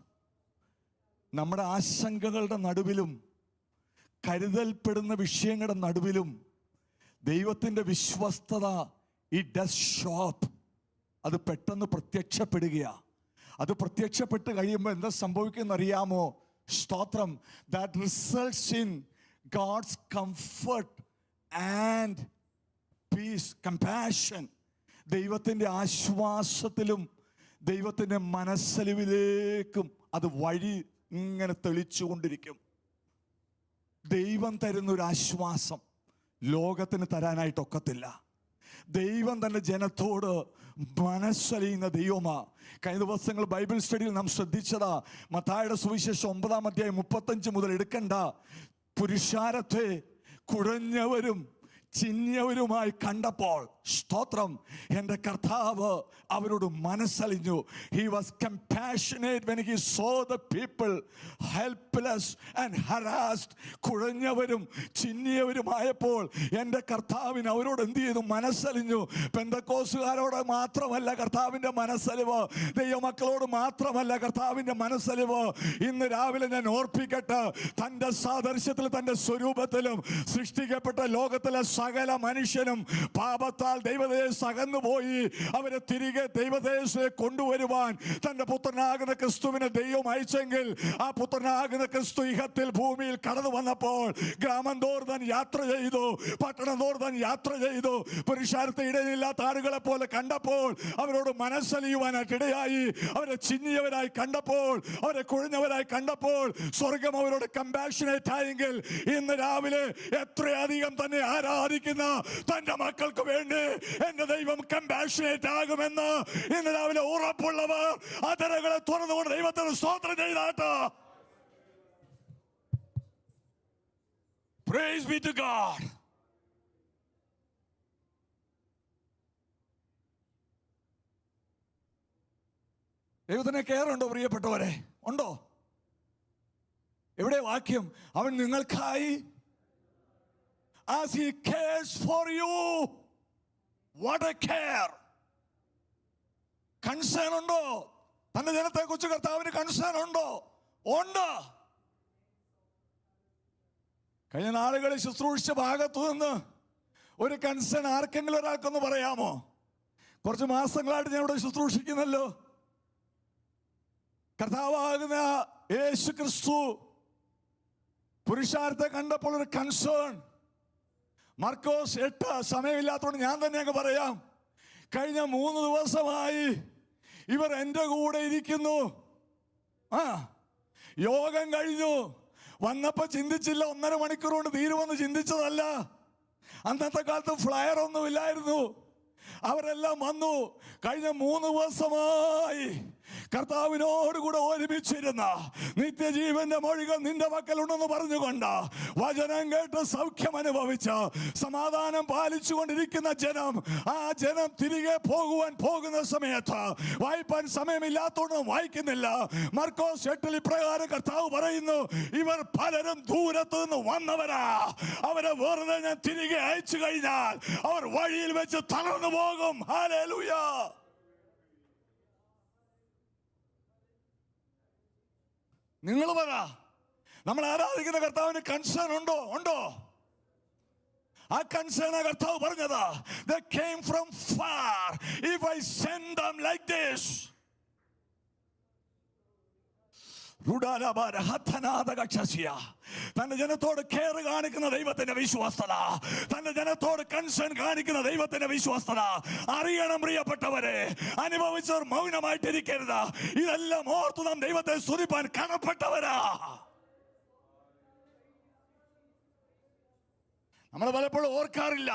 നമ്മുടെ ആശങ്കകളുടെ നടുവിലും കരുതൽപ്പെടുന്ന വിഷയങ്ങളുടെ നടുവിലും ദൈവത്തിൻ്റെ വിശ്വസ്തത, ഇറ്റ് ഡസ് ഷോ അപ്പ്. അത് പെട്ടെന്ന് പ്രത്യക്ഷപ്പെടുകയാണ്. അത് പ്രത്യക്ഷപ്പെട്ട് കഴിയുമ്പോൾ എന്താ സംഭവിക്കുമെന്ന് അറിയാമോ? സ്തോത്രം. That results in God's comfort and peace, compassion. ദൈവത്തിൻ്റെ ആശ്വാസത്തിലും ദൈവത്തിൻ്റെ മനസ്സലിവിലേക്കും അത് വഴി ഇങ്ങനെ തെളിച്ചുകൊണ്ടിരിക്കും. ദൈവം തരുന്നൊരു ആശ്വാസം ലോകത്തിന് തരാനായിട്ടൊക്കത്തില്ല. ദൈവം തൻ്റെ ജനത്തോട് മനസ്സലിയുന്ന ദൈവമാ. കഴിഞ്ഞ ദിവസങ്ങൾ ബൈബിൾ സ്റ്റഡിയിൽ നാം ശ്രദ്ധിച്ചതാ, മത്തായിയുടെ സുവിശേഷം 9-ാം അധ്യായം 35 മുതൽ എടുക്കണ്ട. പുരുഷാരത്തെ കുഴഞ്ഞവരും ചിന്നിയവരുമായി കണ്ടപ്പോൾ, സ്തോത്രം, എൻ്റെ കർത്താവ് അവരോട് മനസ്സലിഞ്ഞു. He was compassionate when he saw the people helpless and harassed. കുഴഞ്ഞവരും ചിന്നിയവരുമായപ്പോൾ എൻ്റെ കർത്താവിന് അവരോട് എന്ത് ചെയ്തു? മനസ്സലിഞ്ഞു. പെന്തക്കോസുകാരോട് മാത്രമല്ല കർത്താവിൻ്റെ മനസ്സലിവ്, ദൈവമക്കളോട് മാത്രമല്ല കർത്താവിൻ്റെ മനസ്സലിവ്. ഇന്ന് രാവിലെ ഞാൻ ഓർപ്പിക്കട്ടെ, തൻ്റെ സാദൃശ്യത്തിലും തൻ്റെ സ്വരൂപത്തിലും സൃഷ്ടിക്കപ്പെട്ട ലോകത്തിലെ സകല മനുഷ്യനും പാപത്താൽ ദൈവദേശം അകന്നുപോയി. അവരെ തിരികെ ദൈവദേശത്തെ കൊണ്ടുവരുവാൻ തൻ്റെ പുത്രനാകുന്ന ക്രിസ്തുവിനെ ദൈവം അയച്ചെങ്കിൽ, ആ പുത്രനാകുന്ന ക്രിസ്തു ഇഹത്തിൽ ഭൂമിയിൽ കടന്നു വന്നപ്പോൾ ഗ്രാമം തോർന്ന് യാത്ര ചെയ്തു, പട്ടണം തോർന്ന് യാത്ര ചെയ്തു. പുരുഷാരത്തെ ഇടയിലില്ലാത്ത ആളുകളെ പോലെ കണ്ടപ്പോൾ അവരോട് മനസ്സലിയുവാനായിട്ട് ഇടയായി. അവരെ ചിന്നിയവരായി കണ്ടപ്പോൾ, അവരെ കുഴഞ്ഞവരായി കണ്ടപ്പോൾ സ്വർഗം അവരോട് കമ്പാഷനേറ്റ് ആയെങ്കിൽ, ഇന്ന് രാവിലെ എത്രയധികം തന്നെ ആരാധിക്കുന്ന തന്റെ മക്കൾക്ക് വേണ്ടി എന്റെ ദൈവം കമ്പാഷനേറ്റ് ആകുമെന്ന് ഇന്ന് രാവിലെ ഉറപ്പുള്ളവർ അതരകളെ തുറന്നുകൊണ്ട് ദൈവത്തിന് സ്തോത്രം ചെയ്താട്ട്. Praise be to God. ദൈവത്തിന് കെയർ ഉണ്ടോ പ്രിയപ്പെട്ടവരെ? ഉണ്ടോ? എവിടെ വാക്യം? അവൻ നിങ്ങൾക്കായി, as he cares for you. What a care. Concern ഉണ്ടോ? തന്റെ ജനത്തെ കുറിച്ച് കർത്താവിന് കൺസേൺ ഉണ്ടോ? ഉണ്ട്. കഴിഞ്ഞ നാളുകളിൽ ശുശ്രൂഷിച്ച ഭാഗത്തു നിന്ന് ഒരു കൺസേൺ ആർക്കെങ്കിലും ഒരാൾക്കൊന്ന് പറയാമോ? കുറച്ച് മാസങ്ങളായിട്ട് ഞാൻ ഇവിടെ ശുശ്രൂഷിക്കുന്നല്ലോ. കർത്താവാകുന്ന യേശു ക്രിസ്തു പുരുഷാരത്തെ കണ്ടപ്പോൾ ഒരു കൺസേൺ. മർക്കോസ് 8, സമയമില്ലാത്തതുകൊണ്ട് ഞാൻ തന്നെ അങ്ങ് പറയാം. കഴിഞ്ഞ 3 ദിവസമായി ഇവർ എൻ്റെ കൂടെ ഇരിക്കുന്നു. യോഗം കഴിഞ്ഞു വന്നപ്പോൾ ചിന്തിച്ചില്ല 1.5 മണിക്കൂർ കൊണ്ട് തീരുമെന്ന് ചിന്തിച്ചതല്ല. അന്നത്തെ കാലത്ത് ഫ്ലയർ ഒന്നും ഇല്ലായിരുന്നു. അവരെല്ലാം വന്നു. കഴിഞ്ഞ 3 ദിവസമായി കർത്താവിനോടുകൂടെ ഒരുമിച്ചിരുന്ന നിത്യജീവന്റെ മൊഴികൾ നിന്റെ മക്കളുണ്ടെന്ന് പറഞ്ഞുകൊണ്ട് വചനം കേട്ട് സൗഖ്യം അനുഭവിച്ച സമാധാനം പാലിച്ചുകൊണ്ടിരിക്കുന്ന ജനം, ആ ജനം തിരികെ പോകുന്ന സമയത്ത് വായിപ്പാൻ സമയമില്ലാത്തതുകൊണ്ട് വായിക്കുന്നില്ല. മർക്കോസ് 8 ഇപ്രകാരം കർത്താവ് പറയുന്നു, ഇവർ പലരും ദൂരത്ത് നിന്ന് വന്നവരാ. അവരെ വെറുതെ ഞാൻ തിരികെ അയച്ചു കഴിഞ്ഞാൽ അവർ വഴിയിൽ വെച്ച് തളർന്നു പോകും. ഹല്ലേലൂയ. നിങ്ങൾ പറ, നമ്മൾ ആരാധിക്കുന്ന കർത്താവിന് കൺസേൺ ഉണ്ടോ? ഉണ്ടോ? ആ കൺസേൺ കർത്താവ് പറഞ്ഞതാ. They came from far. If I send them like this, തന്റെ ജനത്തോട് കെയർ കാണിക്കുന്ന ദൈവത്തിന്റെ വിശ്വസ്തത, തന്റെ ജനത്തോട് കൺസേൺ കാണിക്കുന്ന ദൈവത്തിന്റെ വിശ്വസ്തത അറിയണം പ്രിയപ്പെട്ടവരെ. അനുഭവിച്ചവർ മൗനമായിട്ടിരിക്കരുത്. ഇതെല്ലാം ഓർത്തു നാം ദൈവത്തെ സ്തുതിപ്പാൻ കടപ്പെട്ടവരാ. നമ്മൾ പലപ്പോഴും ഓർക്കാറില്ല,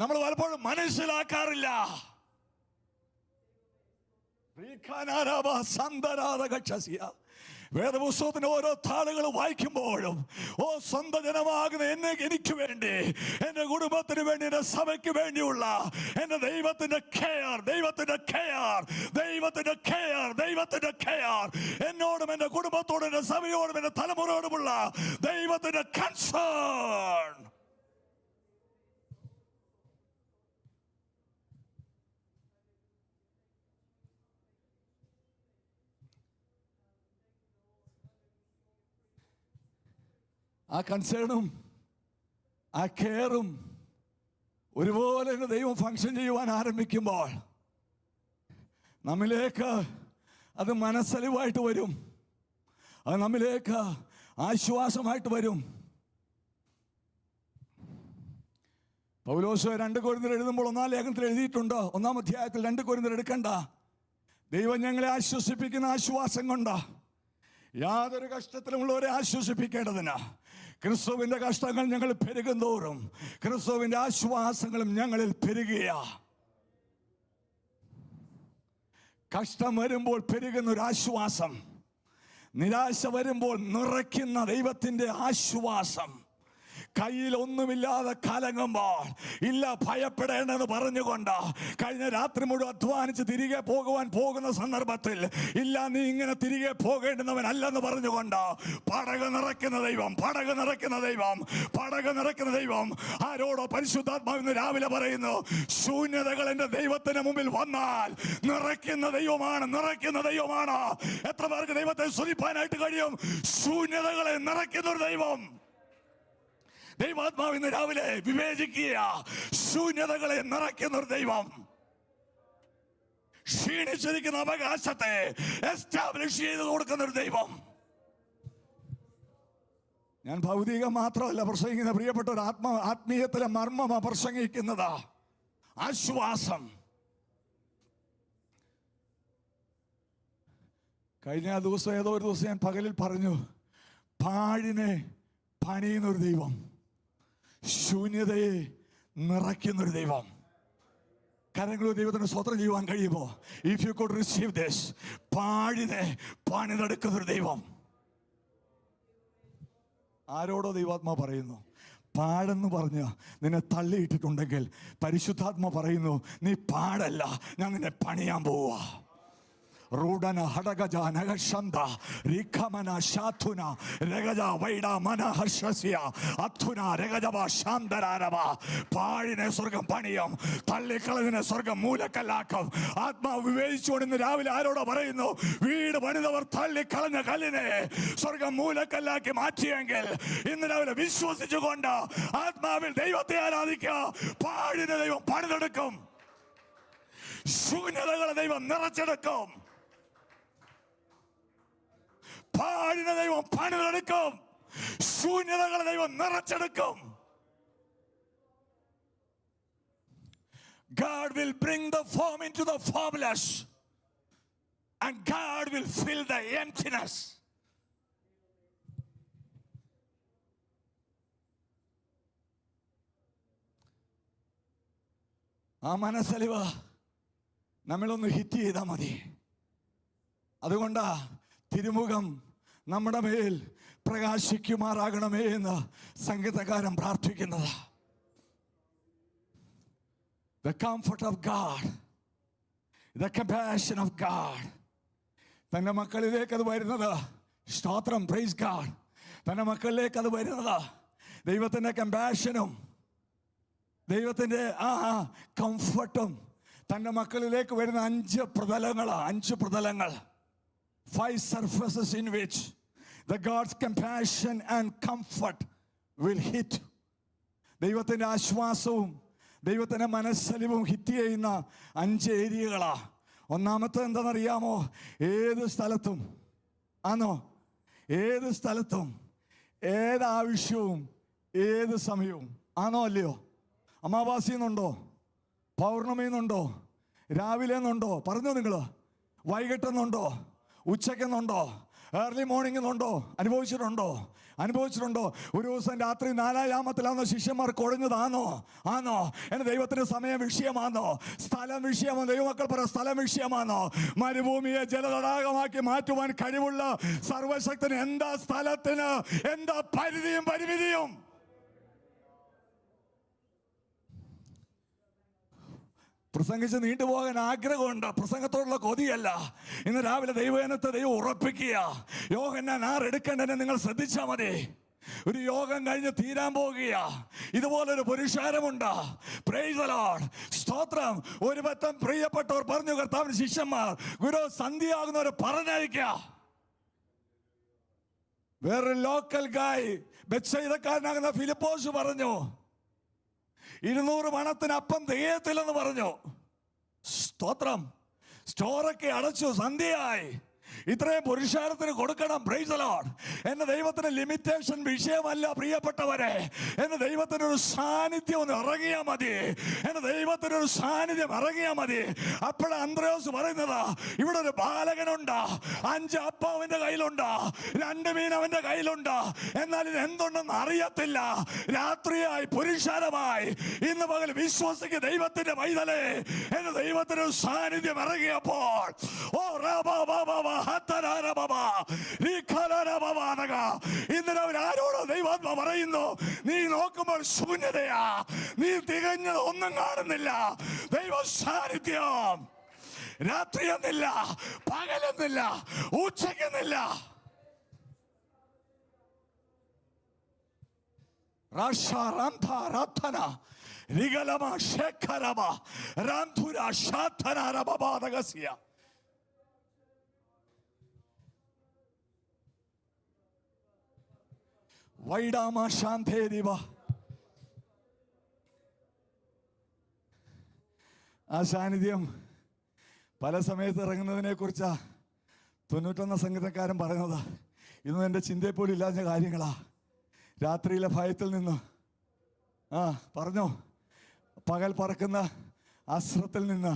നമ്മൾ പലപ്പോഴും മനസ്സിലാക്കാറില്ല. വേദപുസ്തകത്തിന്റെ ഓരോ താളുകൾ വായിക്കുമ്പോഴും സ്വന്തം ജനമാകുന്ന എനിക്ക് വേണ്ടി, എന്റെ കുടുംബത്തിന് വേണ്ടി, എന്റെ സഭയ്ക്ക് വേണ്ടിയുള്ള എന്റെ ദൈവത്തിന്റെ കെയർ, ദൈവത്തിന്റെ കെയർ, ദൈവത്തിന്റെ കെയർ, ദൈവത്തിന്റെ കെയർ, എന്നോടും എന്റെ കുടുംബത്തോടും എന്റെ സഭയോടും എന്റെ തലമുറയോടുമുള്ള ദൈവത്തിന്റെ കൺസേൺ. ആ കൺസേണും ആ കെയറും ഒരുപോലെ ദൈവം ഫങ്ഷൻ ചെയ്യുവാൻ ആരംഭിക്കുമ്പോൾ നമ്മിലേക്ക് അത് മനസ്സലിവായിട്ട് വരും, അത് നമ്മിലേക്ക് ആശ്വാസമായിട്ട് വരും. പൗലോസ് 2 കൊരിന്ത്യർ എഴുതുമ്പോൾ 1-ാം ലേഖനത്തിൽ എഴുതിയിട്ടുണ്ട്, 1-ാം അധ്യായത്തിൽ 2 കൊരിന്ത്യർ എടുക്കണ്ട. ദൈവം ഞങ്ങളെ ആശ്വസിപ്പിക്കുന്ന ആശ്വാസം കൊണ്ട് യാതൊരു കഷ്ടത്തിലുമുള്ളവരെ ആശ്വസിപ്പിക്കേണ്ടതിന് ക്രിസ്തുവിന്റെ കഷ്ടങ്ങൾ ഞങ്ങൾ പെരുകും തോറും ക്രിസ്തുവിന്റെ ആശ്വാസങ്ങളും ഞങ്ങളിൽ പെരുകുക. കഷ്ടം വരുമ്പോൾ പെരുകുന്ന ഒരു ആശ്വാസം, നിരാശ വരുമ്പോൾ നിറയ്ക്കുന്ന ദൈവത്തിന്റെ ആശ്വാസം, കയ്യിൽ ഒന്നുമില്ലാതെ കലങ്ങുമ്പോൾ ഇല്ല ഭയപ്പെടേണ്ടെന്ന് പറഞ്ഞുകൊണ്ട് കഴിഞ്ഞ രാത്രി മുഴുവൻ അധ്വാനിച്ച് തിരികെ പോകുന്ന സന്ദർഭത്തിൽ ഇല്ല നീ ഇങ്ങനെ തിരികെ പോകേണ്ടുന്നവൻ അല്ലെന്ന് പറഞ്ഞുകൊണ്ട് പടക് നിറയ്ക്കുന്ന ദൈവം, പടക് നിറയ്ക്കുന്ന ദൈവം, പടക് നിറയ്ക്കുന്ന ദൈവം. ആരോടോ പരിശുദ്ധാത്മാവിന്ന് രാവിലെ പറയുന്നു, ശൂന്യതകൾ എന്റെ ദൈവത്തിന് മുമ്പിൽ വന്നാൽ നിറയ്ക്കുന്ന ദൈവമാണ്, നിറയ്ക്കുന്ന ദൈവമാണ്. എത്ര പേർക്ക് ദൈവത്തെ സ്തുതിപ്പാനായിട്ട് കഴിയും? ശൂന്യതകളെ നിറയ്ക്കുന്ന ഒരു ദൈവം. ദൈവാത്മാവ് ഇന്ന് രാവിലെ വിവേചിക്കുക, ശൂന്യതകളെ നിറയ്ക്കുന്ന ഒരു ദൈവം, ക്ഷീണിച്ചിരിക്കുന്ന അവകാശത്തെ എസ്റ്റാബ്ലിഷ് ചെയ്ത് കൊടുക്കുന്ന ഒരു ദൈവം. ഞാൻ ഭൗതികം മാത്രമല്ല പ്രസംഗിക്കുന്ന പ്രിയപ്പെട്ട ഒരു ആത്മീയത്തിലെ മർമ്മമാ പ്രസംഗിക്കുന്നത്. ആശ്വാസം. കഴിഞ്ഞ ദിവസം ഏതോ ഒരു ദിവസം ഞാൻ പകലിൽ പറഞ്ഞു, പാഴിനെ പണിയുന്നൊരു ദൈവം, ശൂന്യതയെ നിറയ്ക്കുന്നൊരു ദൈവം. കരങ്ങൾ ദൈവത്തിന് സ്വതന്ത്രം ചെയ്യുവാൻ കഴിയുമോ? If you could receive this, പാഴിനെ പണിതെടുക്കുന്നൊരു ദൈവം. ആരോടോ ദൈവാത്മാ പറയുന്നു, പാടെന്ന് പറഞ്ഞ് നിന്നെ തള്ളിയിട്ടിട്ടുണ്ടെങ്കിൽ പരിശുദ്ധാത്മ പറയുന്നു, നീ പാടല്ല, ഞാൻ നിന്നെ പണിയാൻ പോവുക. റൂഡന ഹടഗജ നഗശന്ത റിഖമന ശാതുന രഗജ വൈഡ മനഹർഷസ്യ അത്തുന രഗജവ ശാന്തരാരവ. പാഴിനെ സ്വർഗം പണിയും, തള്ളിക്കളവിനെ സ്വർഗം മൂലക്കല്ലാക്കും. ആത്മാവ് വിവേചിച്ചുകൊണ്ട് ഇന്ന് രാവിലെ ആരോടോ പറയുന്നു, വീട് പണിതവർ തള്ളിക്കളഞ്ഞ കല്ലിനെ സ്വർഗം മൂലക്കല്ലാക്കി മാറ്റിയെങ്കിൽ ഇന്ന് രാവിലെ വിശ്വസിച്ചുകൊണ്ട് ആത്മാവിൽ ദൈവത്തെ ആരാധിക്കുക. പാഴിനെ ദൈവം പണിതെടുക്കും, ശൂന്യതകളെ ദൈവം നിറച്ചെടുക്കും. പാഴിനെ ദൈവം പണിതെടുക്കും, ശൂന്യതകളെ ദൈവം നിറച്ചെടുക്കും. God will bring the form into the formless and God will fill the emptiness. ആ മനസ്സലിവ് നമ്മളൊന്ന് ഹിറ്റ് ചെയ്താൽ മതി. അതുകൊണ്ടാ തിരുമുഖം നമ്മുടെ മേൽ പ്രകാശിക്കുമാറാകണമേ എന്ന് സംഗീതകാരൻ പ്രാർത്ഥിക്കുന്നത്. The comfort of God, the compassion of God. തൻ്റെ മക്കളിലേക്ക് അത് വരുന്നത്, സ്തോത്രം, പ്രൈസ് ഗാഡ്. തൻ്റെ മക്കളിലേക്ക് അത് വരുന്നത് ദൈവത്തിൻ്റെ കമ്പാഷനും ദൈവത്തിൻ്റെ കംഫർട്ടും തൻ്റെ മക്കളിലേക്ക് വരുന്ന 5 പ്രതലങ്ങൾ, 5 surfaces in which the God's compassion and comfort will hit. ദൈവത്തിൻ്റെ ആശ്വാസവും ദൈവത്തിൻ്റെ മനസ്സലിവും ഹിറ്റ് ചെയ്യുന്ന 5 ഏരിയകളാ. ഒന്നാമത്തെ എന്താണെന്നറിയാമോ? ഏത് സ്ഥലത്തും ആണോ ഏത് സ്ഥലത്തും ഏത് ആവശ്യവും ഏത് സമയവും. ആണോ അല്ലയോ? അമാവാസിന്നുണ്ടോ? പൗർണമിന്നുണ്ടോ? രാവിലെ എന്നുണ്ടോ? പറഞ്ഞോ നിങ്ങൾ. വൈകിട്ടെന്നുണ്ടോ? ഉച്ചക്കെന്നുണ്ടോ? ഏർലി മോർണിംഗ് എന്നുണ്ടോ? അനുഭവിച്ചിട്ടുണ്ടോ? ഒരു ദിവസം രാത്രി 4 ശിഷ്യന്മാർ കുഴഞ്ഞതാണോ? ആണോ? എന്റെ ദൈവത്തിന് സമയം വിഷയമാണോ? സ്ഥലം വിഷയമാണോ? ദൈവമക്കൾ പറ, സ്ഥലം വിഷയമാണോ? മരുഭൂമിയെ ജലതടാകമാക്കി മാറ്റുവാൻ കഴിവുള്ള സർവശക്തന് എന്താ സ്ഥലത്തിന് എന്താ പരിധിയും പരിമിതിയും? പ്രസംഗിച്ച് നീണ്ടുപോകാൻ ആഗ്രഹമുണ്ട്, പ്രസംഗത്തോടുള്ള കൊതിയല്ല. ഇന്ന് രാവിലെ ദൈവജനത്തെ ദൈവം ഉറപ്പിക്കുക. യോഹന്നാൻ 6 എടുക്കേണ്ടതിനെ നിങ്ങൾ ശ്രദ്ധിച്ചാൽ മതി. ഒരു യോഗം കഴിഞ്ഞ് തീരാൻ പോകുക. ഇതുപോലൊരു പുരുഷാരമുണ്ട്. പ്രൈസ് ദി ലോർഡ്, സ്തോത്രം. ഒരു പറ്റം പ്രിയപ്പെട്ടവർ പറഞ്ഞു, കർത്താവിന്റെ ശിഷ്യന്മാർ, ഗുരു സന്ധ്യയാകുന്നവരെ പറഞ്ഞയക്കുക. വേറൊരു ലോക്കൽ ഗായ്, ബെത്സയിദക്കാരനാകുന്ന ഫിലിപ്പോസ് പറഞ്ഞു, 200 പണത്തിന് അപ്പം തികയത്തില്ലെന്ന് പറഞ്ഞു. സ്തോത്രം. സ്റ്റോറൊക്കെ അടച്ചു, സന്ധ്യയായി. ഇത്രയും പുരുഷാരത്തിന് കൊടുക്കണം. Praise the Lord. എന്റെ ദൈവത്തിന് ലിമിറ്റേഷൻ വിഷയമല്ല പ്രിയപ്പെട്ടവരെ. എന്റെ ദൈവത്തിനൊരു സാന്നിധ്യം ഒന്ന് ഇറങ്ങിയാൽ മതി. എന്റെ ദൈവത്തിനൊരു സാന്നിധ്യം ഇറങ്ങിയാൽ മതി. അപ്പോഴാണ് അന്ത്രയോസ് പറയുന്നത്, ഇവിടെ ഒരു ബാലകനുണ്ട്, 5 അപ്പം അവന്റെ കയ്യിലുണ്ട്, 2 മീൻ അവന്റെ കയ്യിലുണ്ട്, എന്നാൽ ഇത് എന്തുണ്ടെന്ന് അറിയത്തില്ല. രാത്രിയായി, പുരുഷാരമായി, ഇന്ന് പകൽ വിശ്വസിക്ക് ദൈവത്തിന്റെ പൈതലേ. എന്റെ ദൈവത്തിനൊരു സാന്നിധ്യം ഇറങ്ങിയപ്പോൾ, ഓ ഇന്നലെ അവരാരോടോ ദൈവാത്മ പറയുന്നു, നീ നോക്കുമ്പോൾ ശൂന്യതയാ, നീ തികഞ്ഞത് ഒന്നും കാണുന്നില്ല. ദൈവ സാന്നിധ്യം രാത്രിയെന്നില്ല, പകലെന്നില്ല, ഉച്ചയ്ക്കെന്നില്ല. ആ സാന്നിധ്യം പല സമയത്ത് ഇറങ്ങുന്നതിനെ കുറിച്ചാ 91 സംഗീതക്കാരൻ പറയുന്നത്. ഇന്നും എൻ്റെ ചിന്തയെ പോലും ഇല്ലാത്ത കാര്യങ്ങളാ. രാത്രിയിലെ ഭയത്തിൽ നിന്ന് പറഞ്ഞോ, പകൽ പറക്കുന്ന അസ്ത്രത്തിൽ നിന്ന്,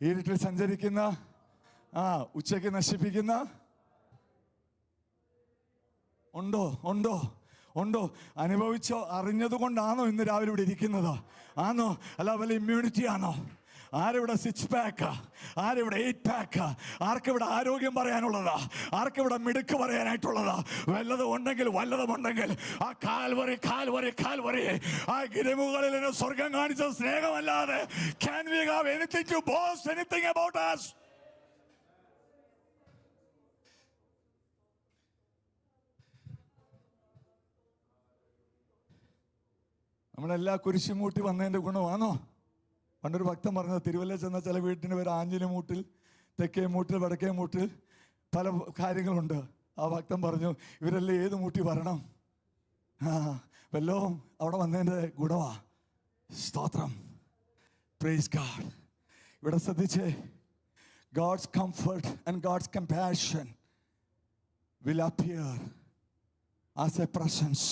ഇരുട്ടിൽ സഞ്ചരിക്കുന്ന, ഉച്ചയ്ക്ക് നശിപ്പിക്കുന്ന, ഉണ്ടോ? അനുഭവിച്ചോ? അറിഞ്ഞതുകൊണ്ടാണോ ഇന്ന് രാവിലെ ഇവിടെ ഇരിക്കുന്നത്? ആണോ? അല്ല വല്ല ഇമ്മ്യൂണിറ്റി ആണോ? ആരിവിടെ 6 പാക്ക്? ആരിവിടെ 8 പാക്ക്? ആർക്കിവിടെ ആരോഗ്യം പറയാനുള്ളതാ? ആർക്കിവിടെ മിടുക്ക് പറയാനായിട്ടുള്ളതാ? വല്ലതുമുണ്ടെങ്കിൽ ആ കാൽവറി ആ ഗിരിമുകളിൽ സ്വർഗം കാണിച്ച സ്നേഹമല്ലാതെ can we have anything to boast, anything about us? നമ്മളെല്ലാ കുരിശുമൂട്ടി വന്നതിൻ്റെ ഗുണമാണോ? പണ്ടൊരു ഭക്തൻ പറഞ്ഞത്, തിരുവല്ല ചെന്ന ചില വീട്ടിന് പേര് ആഞ്ഞിലി മൂട്ടിൽ, തെക്കേ മൂട്ടിൽ, വടക്കേ മൂട്ടിൽ, പല കാര്യങ്ങളുണ്ട്. ആ ഭക്തൻ പറഞ്ഞു, ഇവരെല്ലാം ഏത് മൂട്ടി വരണം? വല്ലതും അവിടെ വന്നതിൻ്റെ ഗുണമാ. സ്തോത്രം. Praise God. ഇവിടെ ശ്രദ്ധിച്ചേ, God's comfort and God's compassion will appear as a presence.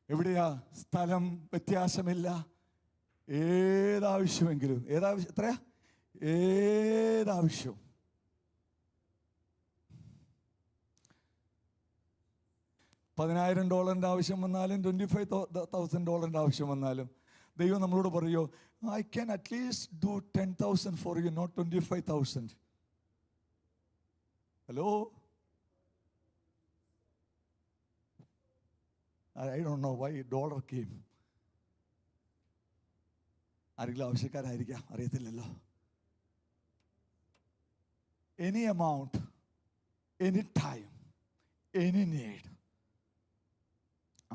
എവിടെയാ? സ്ഥലം വ്യത്യാസമില്ല. ഏതാവശ്യമെങ്കിലും, എത്രയാ? ഏതാവശ്യവും. $10,000 ആവശ്യം വന്നാലും, $25,000 ആവശ്യം വന്നാലും, ദൈവം നമ്മളോട് പറയോ, I can at least do 10,000 for you, not 25,000. Hello, I don't know why dollar came. ആരെങ്കിലും ആവശ്യക്കാരായിരിക്കാം, അറിയത്തില്ലല്ലോ. Any amount, any time, any need.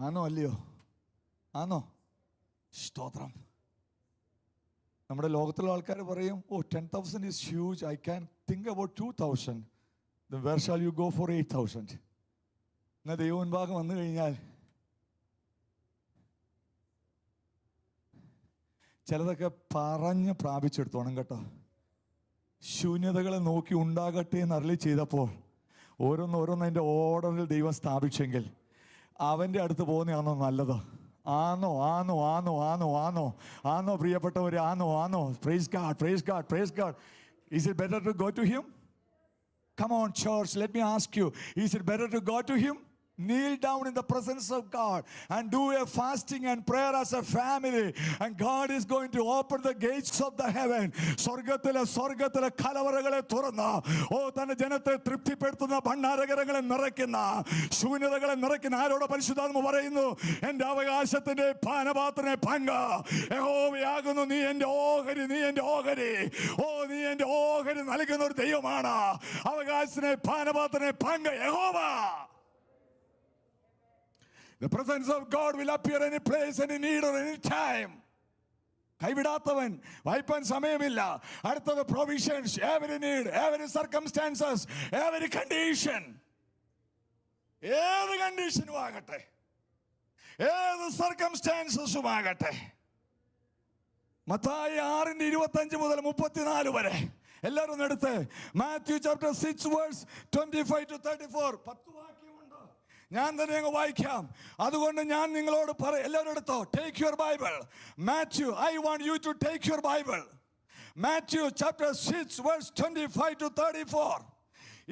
ആണോ അല്ലയോ? ആണോ? സ്തോത്രം. നമ്മുടെ ലോകത്തിലുള്ള ആൾക്കാർ പറയും, 10,000 is huge, I can think about 2,000. Then where shall you go for 8,000? എന്നാൽ ദൈവമുൻപാകം വന്നു കഴിഞ്ഞാൽ ചിലതൊക്കെ പറഞ്ഞ് പ്രാപിച്ചെടുത്തോണം കേട്ടോ. ശൂന്യതകളെ നോക്കി ഉണ്ടാകട്ടെ എന്ന് അരുളി ചെയ്തപ്പോൾ ഓരോന്നോരോന്നതിൻ്റെ ഓർഡറിൽ ദൈവം സ്ഥാപിച്ചെങ്കിൽ അവൻ്റെ അടുത്ത് പോകുന്നതാണോ നല്ലത്? ആണോ ആണോ ആണോ ആണോ ആണോ ആണോ പ്രിയപ്പെട്ടവർ? ആണോ? Praise God, praise God, praise God. Is it better to go to him? Come on, church, let me ask you, is it better to go to him? Kneel down in the presence of God and do a fasting and prayer as a family, and God is going to open the gates of the heaven. സ്വർഗത്തിലെ കലവറകളെ തുറന്ന് തന്റെ ജനത്തെ തൃപ്തിപ്പെടുത്തുന്ന ഭണ്ഡാരകരങ്ങളെ നിറയ്ക്കുന്ന, ശൂന്യതകളെ നിറയ്ക്കുന്ന ആരോട് പരിശുദ്ധാത്മ പറയുന്നു? എന്റെ അവകാശത്തിന്റെ പാനപാത്രനെ പങ്ക് യഹോവയാകുന്നു. നീ എന്റെ ഓഹരി, നീ എന്റെ ഓഹരി. നീ എന്റെ ഓഹരി നൽകുന്ന ഒരു ദൈവമാണ്. അവകാശത്തിനെ പാനപാത്രനെ പങ്ക് യഹോവ. The presence of God will appear any place, any need or any time. കൈവിടാത്തവൻ, വായ്പാൻ സമയമില്ല. അടുത്തത് provisions, every need, every circumstances, every condition. ഏത് കണ്ടീഷനും ആകട്ടെ, ഏത് സർക്കംസ്റ്റാൻസസും ആകട്ടെ. മത്തായി 6:25 മുതൽ 34 വരെ എല്ലാവരും ഒന്ന് എടുത്ത്. Matthew chapter 6 verse 25 to 34. 10 വാക്യമുണ്ട്. ഞാൻ തന്നെ അങ്ങ് വായിക്കാം. അതുകൊണ്ട് ഞാൻ നിങ്ങളോട് എല്ലാവരും എടുത്തോ. Take your Bible. Matthew, I want you to take your Bible. Matthew chapter 6 verse 25 to 34.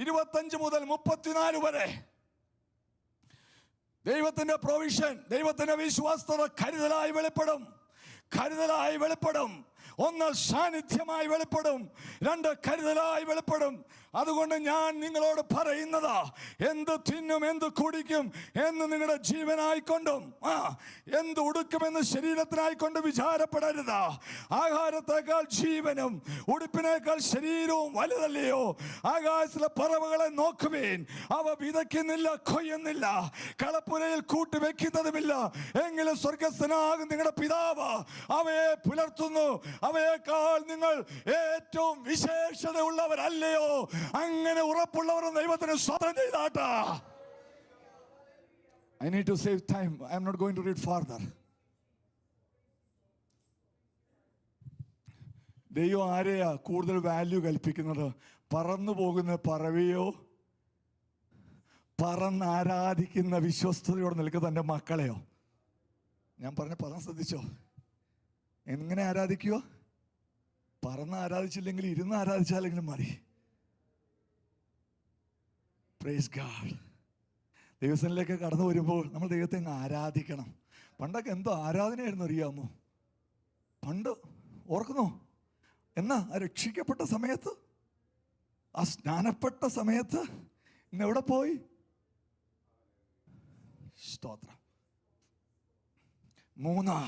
25 മുതൽ 34 വരെ ദൈവത്തിന്റെ പ്രൊവിഷൻ, ദൈവത്തിന്റെ വിശ്വാസത കരുതലായി വെളിപ്പെടും. ഒന്ന് സാന്നിധ്യമായി വെളിപ്പെടും, രണ്ട് കരുതലായി വെളിപ്പെടും. അതുകൊണ്ട് ഞാൻ നിങ്ങളോട് പറയുന്നത്, എന്ത് തിന്നും എന്ത് കുടിക്കും എന്ന് നിങ്ങളുടെ ജീവനായിക്കൊണ്ടും എന്ത് ഉടുക്കുമെന്ന് ശരീരത്തിനായിക്കൊണ്ട് വിചാരപ്പെടരുത്. ആഹാരത്തെക്കാൾ ജീവനും ഉടുപ്പിനേക്കാൾ ശരീരവും വലുതല്ലയോ? ആകാശത്തിലെ പറവകളെ നോക്കുവേൻ, അവ വിതയ്ക്കുന്നില്ല, കൊയ്യുന്നില്ല, കളപ്പുരയിൽ കൂട്ടിവെക്കുന്നതുമില്ല. എങ്കിലും സ്വർഗസ്ഥനാകും നിങ്ങളുടെ പിതാവ് അവയെ പുലർത്തുന്നു. അവയേക്കാൾ നിങ്ങൾ ഏറ്റവും വിശേഷതയുള്ളവരല്ലയോ? അങ്ങനെ ഉറപ്പുള്ളവർ ദൈവത്തിന് സ്വതന്ത്രം ചെയ്താട്ടാ. I need to save time. I am not going to read further. ദൈവം ആരെയാ കൂടുതൽ വാല്യൂ കൽപ്പിക്കുന്നത്? പറന്നു പോകുന്ന പറവയോ, പറന്ന് ആരാധിക്കുന്ന വിശ്വസ്തയോടെ നിൽക്കുന്ന തൻ്റെ മക്കളെയോ? ഞാൻ പറഞ്ഞ പദം ശ്രദ്ധിച്ചോ? എങ്ങനെ ആരാധിക്കുക? പറന്ന് ആരാധിച്ചില്ലെങ്കിൽ ഇരുന്ന് ആരാധിച്ചാലെങ്കിലും മതി. Praise God. ദൈവത്തിലേക്ക് കടന്നു വരുമ്പോൾ നമ്മൾ ദൈവത്തെ അങ്ങ് ആരാധിക്കണം. പണ്ടൊക്കെ എന്തോ ആരാധനയായിരുന്നു അറിയാമോ? പണ്ട് ഓർക്കുന്നോ? എന്നാ രക്ഷിക്കപ്പെട്ട സമയത്ത്, ആ സ്നാനപ്പെട്ട സമയത്ത് ഇന്നെവിടെ പോയി? സ്തോത്രം. 3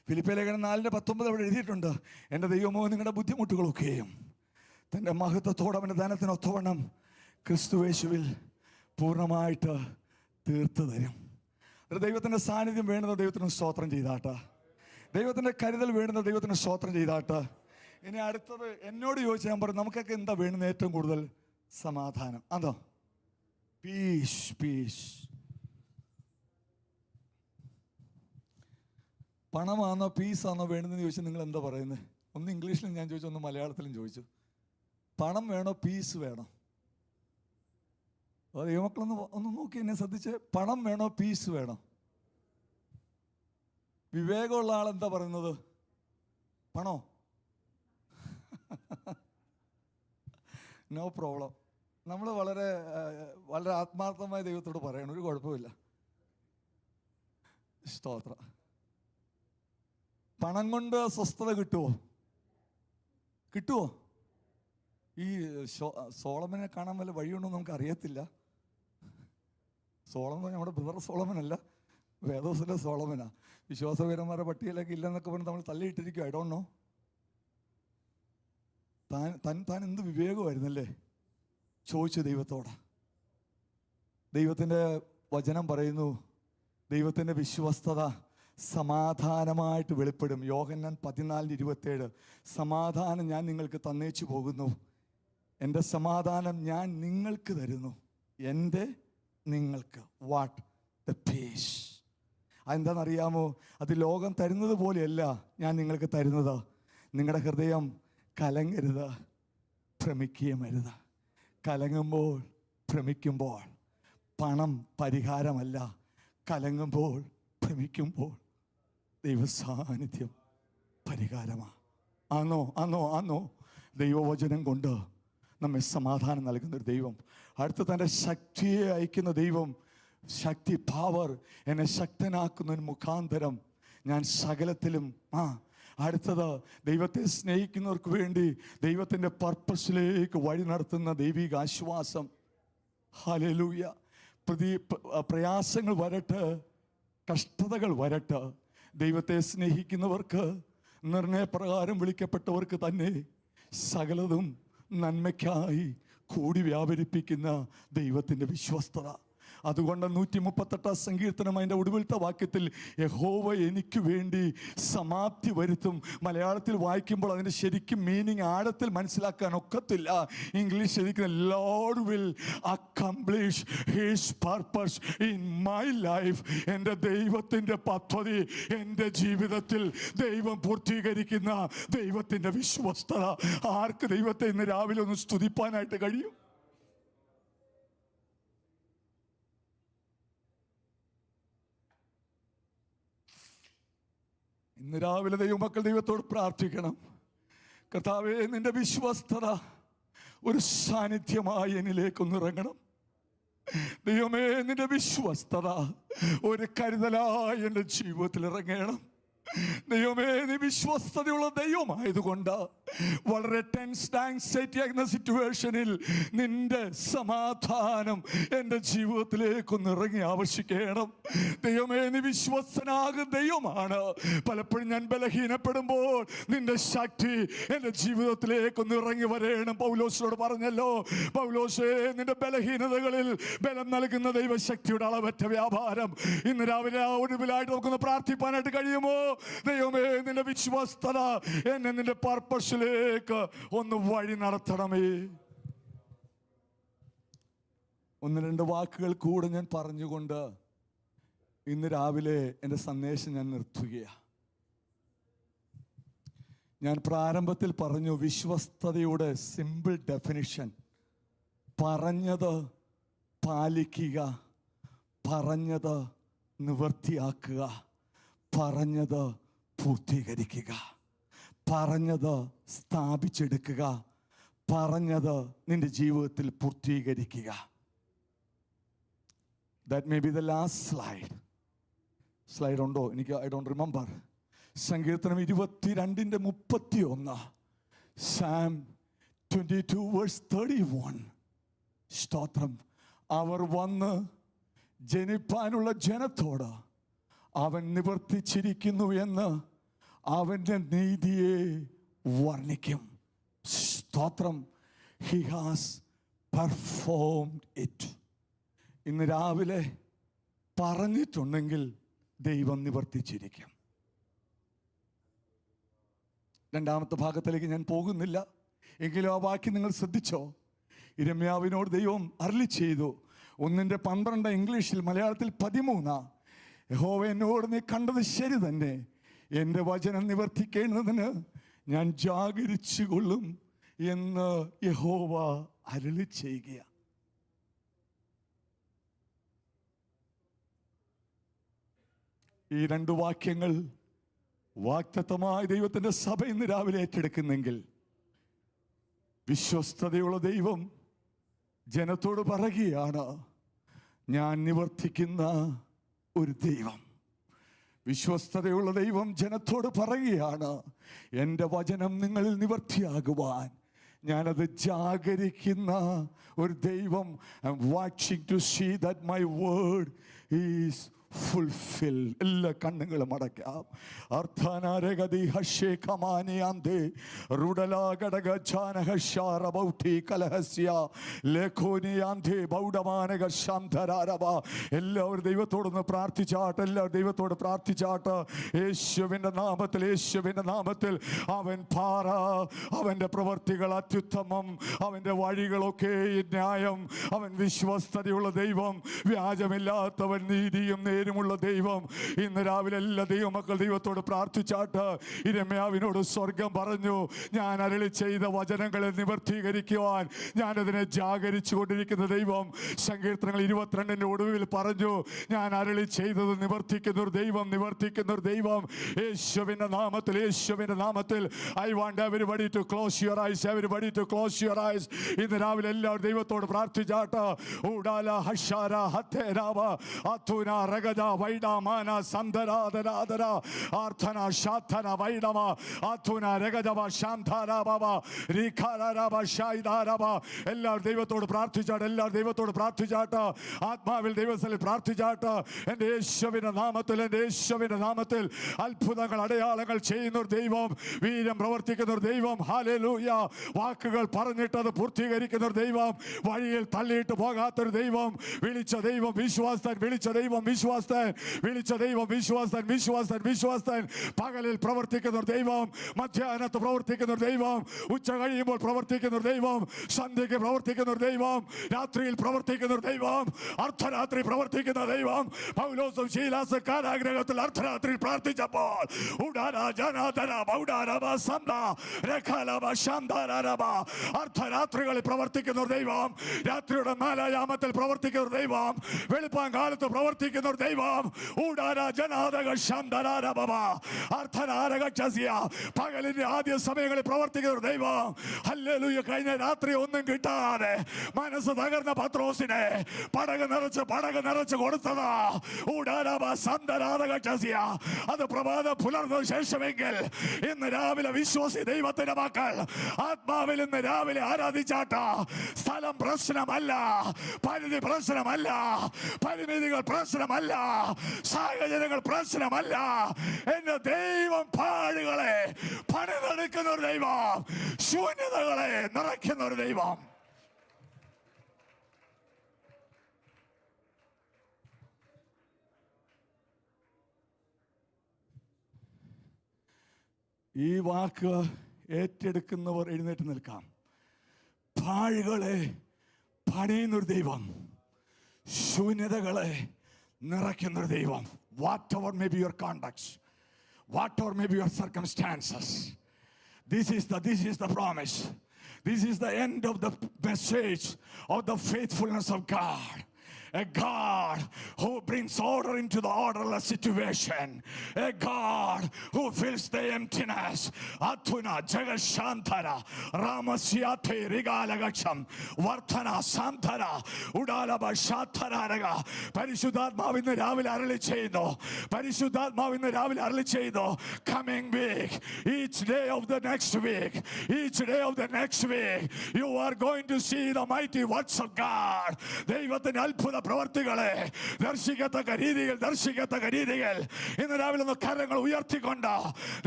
ഫിലിപ്പിയ ലേഖനം 4:19 അവിടെ എഴുതിയിട്ടുണ്ട്. എൻ്റെ ദൈവമോ നിങ്ങളുടെ ബുദ്ധിമുട്ടുകളൊക്കെയും തൻ്റെ മഹത്വത്തോടെ അവൻ്റെ ധനത്തിനൊത്തവണ്ണം ക്രിസ്തുവേശുവിൽ പൂർണ്ണമായിട്ട് തീർത്തു തരും. ദൈവത്തിൻ്റെ സാന്നിധ്യം വേണ്ടുന്ന ദൈവത്തിന് സ്തോത്രം ചെയ്താട്ട്, ദൈവത്തിൻ്റെ കരുതൽ വേണ്ടുന്ന ദൈവത്തിന് സ്തോത്രം ചെയ്താട്ട്. ഇനി അടുത്തത് എന്നോട് ചോദിച്ചാൽ ഞാൻ പറയും, നമുക്കൊക്കെ എന്താ വേണ്ടുന്ന ഏറ്റവും കൂടുതൽ? സമാധാനം. അതോ പീസ്. പണമാണോ പീസാണോ വേണമെന്ന് ചോദിച്ചാൽ നിങ്ങൾ എന്താ പറയുന്നത്? ഒന്ന് ഇംഗ്ലീഷിലും ഞാൻ ചോദിച്ചു, ഒന്ന് മലയാളത്തിലും ചോദിച്ചു. പണം വേണോ പീസ് വേണോ? ദൈവമക്കളൊന്ന് നോക്കി എന്നെ ശ്രദ്ധിച്ച്. പണം വേണോ പീസ് വേണോ? വിവേകമുള്ള ആളെന്താ പറയുന്നത്? പണോ? No problem. നമ്മൾ വളരെ ആത്മാർത്ഥമായ ദൈവത്തോട് പറയണം, ഒരു കുഴപ്പമില്ല. സ്തോത്രം. പണം കൊണ്ട് സ്വസ്ഥത കിട്ടുമോ? ഈ സോളമനെ കാണാൻ വല്ല വഴിയുണ്ടോ നമുക്ക് അറിയത്തില്ല. സോളമൻ നമ്മുടെ ബ്രദർ സോളമനല്ല, വേദോസിലെ സോളമനാ. വിശ്വാസവീരന്മാരുടെ പട്ടികയിലൊക്കെ ഇല്ലെന്നൊക്കെ പറഞ്ഞ് നമ്മൾ തള്ളിയിട്ടിരിക്കും. I don't know. താൻ എന്ത് വിവേകമായിരുന്നല്ലേ ചോദിച്ചു ദൈവത്തോട്. ദൈവത്തിൻ്റെ വചനം പറയുന്നു, ദൈവത്തിൻ്റെ വിശ്വസ്തത സമാധാനമായിട്ട് വെളിപ്പെടും. യോഹന്നാൻ 14:27. സമാധാനം ഞാൻ നിങ്ങൾക്ക് തന്നേച്ചു പോകുന്നു, എൻ്റെ സമാധാനം ഞാൻ നിങ്ങൾക്ക് തരുന്നു. എൻ്റെ നിങ്ങൾക്ക് വാട്ട് ദ പീസ്. അതെന്താണെന്നറിയാമോ? അത് ലോകം തരുന്നത് പോലെയല്ല ഞാൻ നിങ്ങൾക്ക് തരുന്നത്. നിങ്ങളുടെ ഹൃദയം കലങ്ങരുത്, ഭ്രമിക്കുകയും അരുത്. കലങ്ങുമ്പോൾ ഭ്രമിക്കുമ്പോൾ പണം പരിഹാരമല്ല. കലങ്ങുമ്പോൾ, ഭ്രമിക്കുമ്പോൾ ദൈവസാന്നിധ്യം പരിഹാരമാണ്. ആന്നോ ദൈവവചനം കൊണ്ട് നമ്മെ സമാധാനം നൽകുന്നൊരു ദൈവം. അടുത്ത തൻ്റെ ശക്തിയെ അയക്കുന്ന ദൈവം. ശക്തി, പവർ, എന്നെ ശക്തനാക്കുന്നതിന് മുഖാന്തരം ഞാൻ സകലത്തിലും. അടുത്തത് ദൈവത്തെ സ്നേഹിക്കുന്നവർക്ക് വേണ്ടി ദൈവത്തിൻ്റെ പർപ്പസിലേക്ക് വഴി നടത്തുന്ന ദൈവിക ആശ്വാസം. ഹല്ലേലൂയ. പ്രയാസങ്ങൾ വരട്ടെ, കഷ്ടതകൾ വരട്ടെ, ദൈവത്തെ സ്നേഹിക്കുന്നവർക്ക്, നിർണയപ്രകാരം വിളിക്കപ്പെട്ടവർക്ക് തന്നെ സകലതും നന്മയ്ക്കായി കൂടി വ്യാപരിപ്പിക്കുന്ന ദൈവത്തിൻ്റെ വിശ്വസ്തത. അതുകൊണ്ട് 138 സങ്കീർത്തനം അതിൻ്റെ ഒടുവിലത്തെ വാക്യത്തിൽ യഹോവ എനിക്ക് വേണ്ടി സമാപ്തി വരുത്തും. മലയാളത്തിൽ വായിക്കുമ്പോൾ അതിൻ്റെ ശരിക്കും മീനിങ് ആഴത്തിൽ മനസ്സിലാക്കാൻ ഒക്കത്തില്ല. ഇംഗ്ലീഷ് ശരിക്കും Lord will accomplish his purpose in my life. എൻ്റെ ദൈവത്തിൻ്റെ പദ്ധതി എൻ്റെ ജീവിതത്തിൽ ദൈവം പൂർത്തീകരിക്കുന്ന ദൈവത്തിൻ്റെ വിശ്വസ്തത. ആർക്ക് ദൈവത്തെ ഇന്ന് രാവിലെ ഒന്ന് സ്തുതിപ്പാനായിട്ട് കഴിയും? ഇന്ന് രാവിലെ ദൈവമക്കൾ ദൈവത്തോട് പ്രാർത്ഥിക്കണം. കർത്താവേ, നിന്റെ വിശ്വസ്തത ഒരു സാന്നിധ്യമായി എന്നിലേക്കൊന്ന് ഇറങ്ങണം. ദൈവമേ, നിന്റെ വിശ്വസ്തത ഒരു കരുതലായി എൻ്റെ ജീവിതത്തിൽ ഇറങ്ങണം. ദൈവമേ, നീ വിശ്വസ്തതയുള്ള ദൈവമായതുകൊണ്ട് വളരെ ടെൻസ്ഡ് ആങ്സൈറ്റി ആകുന്ന സിറ്റുവേഷനിൽ നിന്റെ സമാധാനം എൻ്റെ ജീവിതത്തിലേക്കൊന്ന് ഇറങ്ങി ആവശ്യിക്കണം. ദൈവമേ, നീ വിശ്വസ്തനാകുന്ന ദൈവമാണ്. പലപ്പോഴും ഞാൻ ബലഹീനപ്പെടുമ്പോൾ നിന്റെ ശക്തി എൻ്റെ ജീവിതത്തിലേക്കൊന്ന് ഇറങ്ങി വരണം. പൗലോസിനോട് പറഞ്ഞല്ലോ, പൗലോസേ, നിന്റെ ബലഹീനതകളിൽ ബലം നൽകുന്ന ദൈവശക്തിയുടെ അളവറ്റ വ്യാപാരം. ഇന്ന് രാവിലെ ഒടുവിലായിട്ട് നമുക്കൊന്ന് പ്രാർത്ഥിപ്പാനായിട്ട് കഴിയുമോ? ദൈവമേ, നിന്റെ വിശ്വസ്തത എന്നെ നിന്റെ പർപ്പസിലേക്ക് ഒന്ന് വഴി നടത്തണമേ. 1-2 വാക്കുകൾ കൂടെ ഞാൻ പറഞ്ഞുകൊണ്ട് ഇന്ന് രാവിലെ എൻ്റെ സന്ദേശം ഞാൻ നിർത്തുകയാണ്. ഞാൻ പ്രാരംഭത്തിൽ പറഞ്ഞു, വിശ്വസ്തതയുടെ സിമ്പിൾ ഡെഫിനിഷൻ പറഞ്ഞത് പാലിക്കുക, പറഞ്ഞത് നിവർത്തിയാക്കുക, പറഞ്ഞത് പൂർത്തീകരിക്കുക, പറഞ്ഞത് സ്ഥാപിച്ചെടുക്കുക, പറഞ്ഞത് നിന്റെ ജീവിതത്തിൽ പൂർത്തീകരിക്കുക. That may be the last slide. Slide ഉണ്ടോ? എനിക്ക് ഐ ഡോണ്ട് റിമെമ്പർ. സങ്കീർത്തനം 22:31, Psalm 22:31. സ്തോത്രം. അവർ വന്ന് ജനിപ്പാനുള്ള ജനത്തോട് അവൻ നിവർത്തിച്ചിരിക്കുന്നു എന്ന് അവൻ്റെ നീതിയെ വർണ്ണിക്കും. സ്തോത്രം. He has performed it. ഇന്ന് രാവിലെ പറഞ്ഞിട്ടുണ്ടെങ്കിൽ ദൈവം നിവർത്തിച്ചിരിക്കും. രണ്ടാമത്തെ ഭാഗത്തിലേക്ക് ഞാൻ പോകുന്നില്ല, എങ്കിലും ആ വാക്യം നിങ്ങൾ ശ്രദ്ധിച്ചോ? യിരെമ്യാവിനോട് ദൈവം അരുളി ചെയ്തു. 1:12 ഇംഗ്ലീഷിൽ, മലയാളത്തിൽ 13. യഹോവ എന്നോട്, നീ കണ്ടത് ശരി തന്നെ, എൻ്റെ വചനം നിവർത്തിക്കേണ്ടതിന് ഞാൻ ജാഗരിച്ചു കൊള്ളും എന്ന് യഹോവ അരുളി ചെയ്യുക. ഈ 2 വാക്യങ്ങൾ വാഗ്ദത്തമായ ദൈവത്തിൻ്റെ സഭ ഇന്ന് രാവിലെ ഏറ്റെടുക്കുന്നെങ്കിൽ, വിശ്വസ്തതയുള്ള ദൈവം ജനത്തോട് പറയുകയാണ്, ഞാൻ നിവർത്തിക്കുന്ന ഒരു ദൈവം. വിശ്വസ്തതയുള്ള ദൈവം ജനത്തോട് പറയുകയാണ്, എൻ്റെ വചനം നിങ്ങളിൽ നിവർത്തിയാകുവാൻ ഞാനത് ജാഗരിക്കുന്ന ഒരു ദൈവം. I am watching to see that my word is fulfil. എല്ലാ കണ്ണുകളും അടയ്ക്കാം. അർത്ഥാനാരഗതി ഹഷേ കമാനിയാന്തേ റുഡലാഗടക ജാനഹശാറബൗതി കലഹസ്യ ലേഖോനിയാന്തേ ബൗഡമാനക ശാന്തരാരബ. എല്ലാവരും ദൈവത്തോടൊന്ന് പ്രാർത്ഥിച്ചാട്ട്, എല്ലാവരും ദൈവത്തോട് പ്രാർത്ഥിച്ചാട്ട്. യേശുവിൻ്റെ നാമത്തിൽ, യേശുവിൻ്റെ നാമത്തിൽ. അവൻ പാറ, അവൻ്റെ പ്രവർത്തികൾ അത്യുത്തമം, അവൻ്റെ വഴികളൊക്കെ ന്യായം. അവൻ വിശ്വസ്തതയുള്ള ദൈവം, വ്യാജമില്ലാത്തവൻ, നീതിയും പേരുമുള്ള ദൈവം ഇന്ന് രാവിലെ എല്ലാ ദൈവമക്കൾ ദൈവത്തോട് പ്രാർത്ഥിച്ചാട്ട് ഇരമ്യാവിനോട് സ്വർഗം പറഞ്ഞു, ഞാൻ അരുളി ചെയ്ത വചനങ്ങളെ നിവർത്തീകരിക്കുവാൻ ഞാനതിനെ ജാഗരിച്ചു കൊണ്ടിരിക്കുന്ന ദൈവം. സങ്കീർത്തനങ്ങൾ 22 ഒടുവിൽ പറഞ്ഞു, ഞാൻ അരുളി ചെയ്തത് നിവർത്തിക്കുന്ന ഒരു ദൈവം, നിവർത്തിക്കുന്ന ഒരു ദൈവം. യേശുവിന്റെ നാമത്തിൽ, യേശുവിന്റെ നാമത്തിൽ I want everybody to close your eyes, everybody to close your eyes. ഇന്ന് രാവിലെ എല്ലാവരും ദൈവത്തോട് പ്രാർത്ഥിച്ചാട്ട് ഊടാല ഹഷാര ഹത്തേരാവ അത്തുന രഗജ വൈഡമാന സന്ദരാദരാദര ആർത്ഥന ശാഥന വൈഡമ അത്തുന രഗജവ ശാന്താരാബവ രീഖാരാബ ഷൈദാരബ. എല്ലാവരും ദൈവത്തോട് പ്രാർത്ഥിച്ചാട്ട്, എല്ലാവരും ദൈവത്തോട് പ്രാർത്ഥിച്ചാട്ട്, ആത്മാവിൽ ദൈവത്തിൽ പ്രാർത്ഥിച്ചാട്ട്. എൻ്റെ യേശുവിന്റെ നാമത്തിൽ, എൻ്റെ യേശുവിന്റെ നാമത്തിൽ അത്ഭുതങ്ങൾ അടയാളങ്ങൾ ചെയ്യുന്ന ഒരു ദൈവം, വീര്യം പ്രവർത്തിക്കുന്ന ഒരു ദൈവം. ഹല്ലേലൂയ. വാക്കുകൾ പറഞ്ഞിട്ടത് പൂർത്തീകരിക്കുന്ന ഒരു ദൈവം, വഴിയിൽ തള്ളിയിട്ട് പോകാത്തൊരു ദൈവം. വിളിച്ച ദൈവം വിശ്വാസൻ, വിളിച്ച ദൈവം വിശ്വാസൻ, വിളിച്ച ദൈവം വിശ്വാസൻ, വിശ്വാസൻ, വിശ്വാസൻ. പകലിൽ പ്രവർത്തിക്കുന്ന ഒരു ദൈവം, മധ്യാഹ്നത്ത് പ്രവർത്തിക്കുന്ന ഒരു ദൈവം, ഉച്ച കഴിയുമ്പോൾ പ്രവർത്തിക്കുന്ന ഒരു ദൈവം, സന്ധ്യയ്ക്ക് പ്രവർത്തിക്കുന്ന ഒരു ദൈവം, രാത്രിയിൽ പ്രവർത്തിക്കുന്ന ഒരു ദൈവം, അർദ്ധരാത്രി പ്രവർത്തിക്കുന്ന ദൈവം. പൗലോസും ശീലാസ് കാരാഗ്രഹത്തിൽ അർദ്ധരാത്രിയിൽ പ്രാർത്ഥിച്ചപ്പോൾ അർദ്ധരാത്രികളിൽ പ്രവർത്തിക്കുന്ന ഒരു ദൈവം, രാത്രിയുടെ 4-ാമത്തിൽ പ്രവർത്തിക്കുന്ന ഒരു ദൈവം, വെളുപ്പാങ്കാലത്ത് പ്രവർത്തിക്കുന്ന ഒരു ദൈവം. പകലിന്റെ ആദ്യ സമയങ്ങളിൽ പ്രവർത്തിക്കുന്ന ഒരു ദൈവം. ഹല്ലേലൂയ. കഴിഞ്ഞ രാത്രി ഒന്നും കിട്ടാതെ മനസ്സ് തകർന്ന പത്രോസിനെ പടക് നിറച്ച് കൊടുത്തതാ. അത് പ്രഭാതം പുലർന്ന ശേഷമെങ്കിൽ ഇന്ന് രാവിലെ വിശ്വാസി ദൈവത്തിന്റെ മക്കൾ ആത്മാവിൽ ഇന്ന് രാവിലെ ആരാധിച്ചാട്ട. സ്ഥലം പ്രശ്നമല്ല, പരിധി പ്രശ്നമല്ല, പരിമിതികൾ പ്രശ്നമല്ല, സാഹചര്യങ്ങൾ പ്രശ്നമല്ല. എന്റെ ദൈവം പാടുകളെ പണിതെടുക്കുന്ന ഒരു ദൈവം, ശൂന്യതകളെ നിറയ്ക്കുന്ന ഒരു ദൈവം. ഈ വാക്ക് ഏറ്റെടുക്കുന്നവർ എഴുന്നേറ്റ് നിൽക്കാം. പാഴുകളെ പണിയുന്നൊരു ദൈവം, ശൂന്യതകളെ നിറയ്ക്കുന്നൊരു ദൈവം. Whatever may be your conduct, whatever may be your circumstances, this is the promise. This is the end of the message of the faithfulness of God. A God who brings order into the orderless situation. A God who fills the emptiness. Atuna Jagashantara Ramasyate Rigalagacham Varthana Santara Udalaba Shataraga. പരിശുദ്ധാത്മാവിന്ന് രാവിലെ അരുളി ചെയ്തു, പരിശുദ്ധാത്മാവിന്ന് രാവിലെ അരുളി ചെയ്തു. Coming week, each day of the next week, each day of the next week, you are going to see the mighty works of God. ദൈവത്തിന്റെ അത്ഭുത പ്രവർത്തികളെ ദർശിക്കത്തക്ക രീതികൾ ഇന്ന് രാവിലെ ഒന്ന് കരങ്ങൾ ഉയർത്തിക്കൊണ്ട്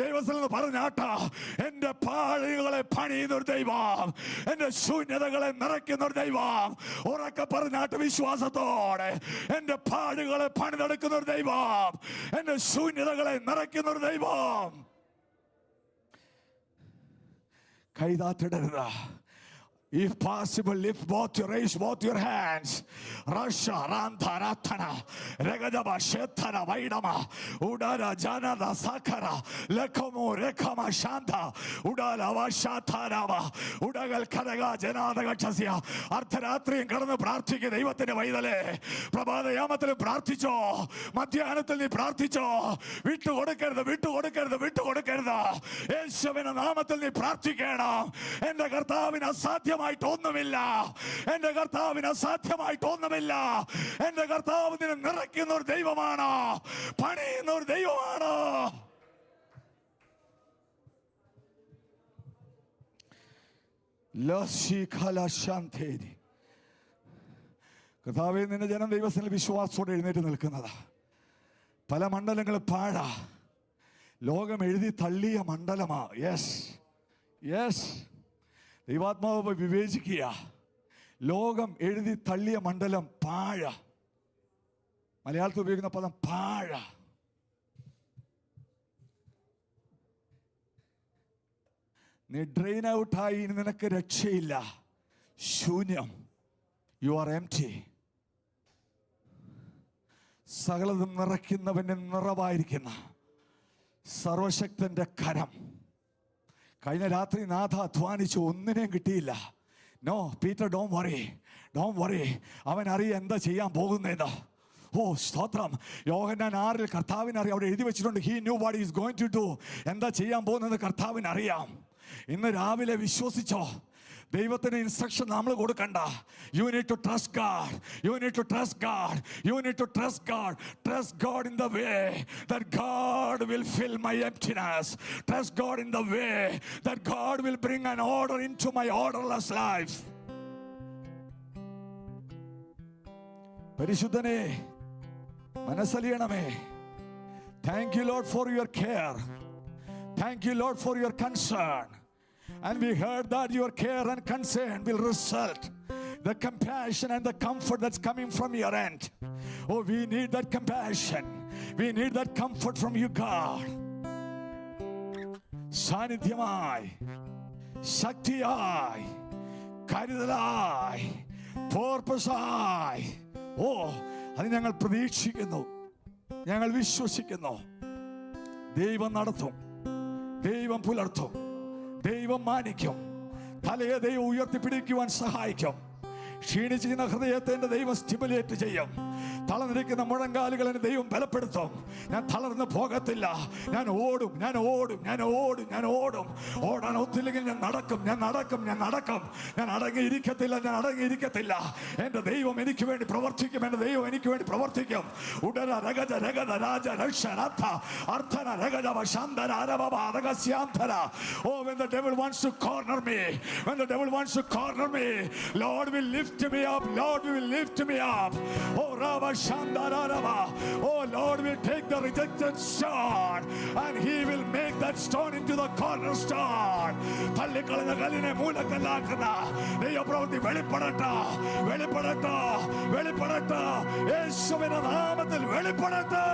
ദൈവത്തിൽ നിന്ന് പറഞ്ഞാട്ട. എന്റെ പാഴുകളെ പണിയുന്ന ഒരു ദൈവം, എന്റെ ശൂന്യതകളെ നിറയ്ക്കുന്ന ഒരു ദൈവം. ഉറക്കെ പറഞ്ഞാട്ട് വിശ്വാസത്തോടെ. എന്റെ പാഴുകളെ പണിതെടുക്കുന്ന ഒരു ദൈവം, എന്റെ ശൂന്യതകളെ നിറയ്ക്കുന്ന ഒരു ദൈവം. കൈതാത്തിടരുത്. If possible, raise both your hands. Rasha Ranta Ratana Regadaba Shetana Vaidama Udara Janada Sakara Lekomo Rekama Shanta Udala Vashatarava Udagal Kadaga Janada Gachasia Artharathri Karana Prarthike Devatine Vaidale Prabhada Yamatil Prarthicho Madhyanatili Prarthicho Vittu Odakarda Yeshavina Namatili Prarthikena and the Kartavina Satyam ഒന്നുമില്ല. എന്റെ കർത്താവിന് അസാധ്യമായിട്ടൊന്നുമില്ല. എന്റെ കർത്താവിനെ നിറയ്ക്കുന്ന ഒരു ദൈവമാണ്, പണിയുന്ന ഒരു ദൈവമാണ്. കർത്താവേ, നിന്റെ ജനം ദൈവത്തിൽ വിശ്വാസത്തോടെ എഴുന്നേറ്റ് നിൽക്കുന്നതാ. പല മണ്ഡലങ്ങൾ പാഴാ, ലോകം എഴുതി തള്ളിയ മണ്ഡലമാ. യെസ് ദൈവാത്മാവ് വിവേചിക്കുക. ലോകം എഴുതി തള്ളിയ മണ്ഡലം പാഴ. മലയാളത്തിൽ ഉപയോഗിക്കുന്ന പദം പാഴ. നീ ഡ്രെയിൻ ഔട്ടായി, നിനക്ക് രക്ഷയില്ല. ശൂന്യം. You are empty. സകലതും നിറയ്ക്കുന്നവന്റെ നിറവായിരിക്കുന്ന സർവശക്തന്റെ കരം. കഴിഞ്ഞ രാത്രി നാഥ അധ്വാനിച്ചു, ഒന്നിനെയും കിട്ടിയില്ല. No Peter, don't worry. അവൻ അറിയാം എന്താ ചെയ്യാൻ പോകുന്നതെന്ന്. ഓ സ്തോത്രം. യോഹന്നാൻ 6 കർത്താവിനറിയാം. അവിടെ എഴുതി വെച്ചിട്ടുണ്ട്, he knew what is going to do. എന്താ ചെയ്യാൻ പോകുന്നത് കർത്താവിനറിയാം. ഇന്ന് രാവിലെ വിശ്വസിച്ചോ? ദൈവത്തിന് ഇൻസ്ട്രക്ഷൻ നമ്മൾ കൊടുക്കണ്ട. You need to trust God. You need to trust God. You need to trust God. Trust God in the way that God will fill my emptiness. Trust God in the way that God will bring an order into my orderless life. പരിശുദ്ധനെ, മനസ്സലിയണമേ. Thank you Lord for your care. Thank you Lord for your concern. And we heard that your care and concern will result the compassion and the comfort that's coming from your end. Oh, we need that compassion. We need that comfort from you, God. സാന്നിധ്യമായി, ശക്തിയായി, കരുതലായി, purpose-ആയി. ഓ, അത് ഞങ്ങൾ പ്രതീക്ഷിക്കുന്നു, ഞങ്ങൾ വിശ്വസിക്കുന്നു. ദൈവം നടത്തും, ദൈവം പുലർത്തും, ദൈവം മാനിക്കും. തലയെ ദൈവം ഉയർത്തിപ്പിടിക്കുവാൻ സഹായിക്കും. ക്ഷീണിച്ചിരിക്കുന്ന ഹൃദയത്തെ ദൈവം സ്റ്റിമുലേറ്റ് ചെയ്യും. തളർന്നിരിക്കുന്ന മുഴങ്കാലുകളെ ദൈവം ബലപ്പെടുത്തും. ഞാൻ തളർന്ന് പോകത്തില്ല. ഞാൻ ഓടും. ഓടാൻ ഒത്തില്ലെങ്കിൽ ഞാൻ നടക്കും. ഞാൻ അടങ്ങിയിരിക്കത്തില്ല. എൻ്റെ ദൈവം എനിക്ക് വേണ്ടി പ്രവർത്തിക്കും. ഉടര രഗജ രഗത രാജ രക്ഷ അർത്ഥന രഗജ ശാന്തന അരബബ രഗസ്യാന്തര. Oh, when the devil wants to corner me, Lord will lift me up. Oh, Rava Shandararava. Oh, Lord will take the rejected stone and he will make that stone into the cornerstone. തള്ളിക്കളഞ്ഞ കല്ലിനെ മൂലക്കല്ലാക്കുന്ന ദൈവപ്രവൃത്തി വെളിപ്പെടട്ടെ. യേശുവിന്റെ നാമത്തിൽ വെളിപ്പെടട്ടെ.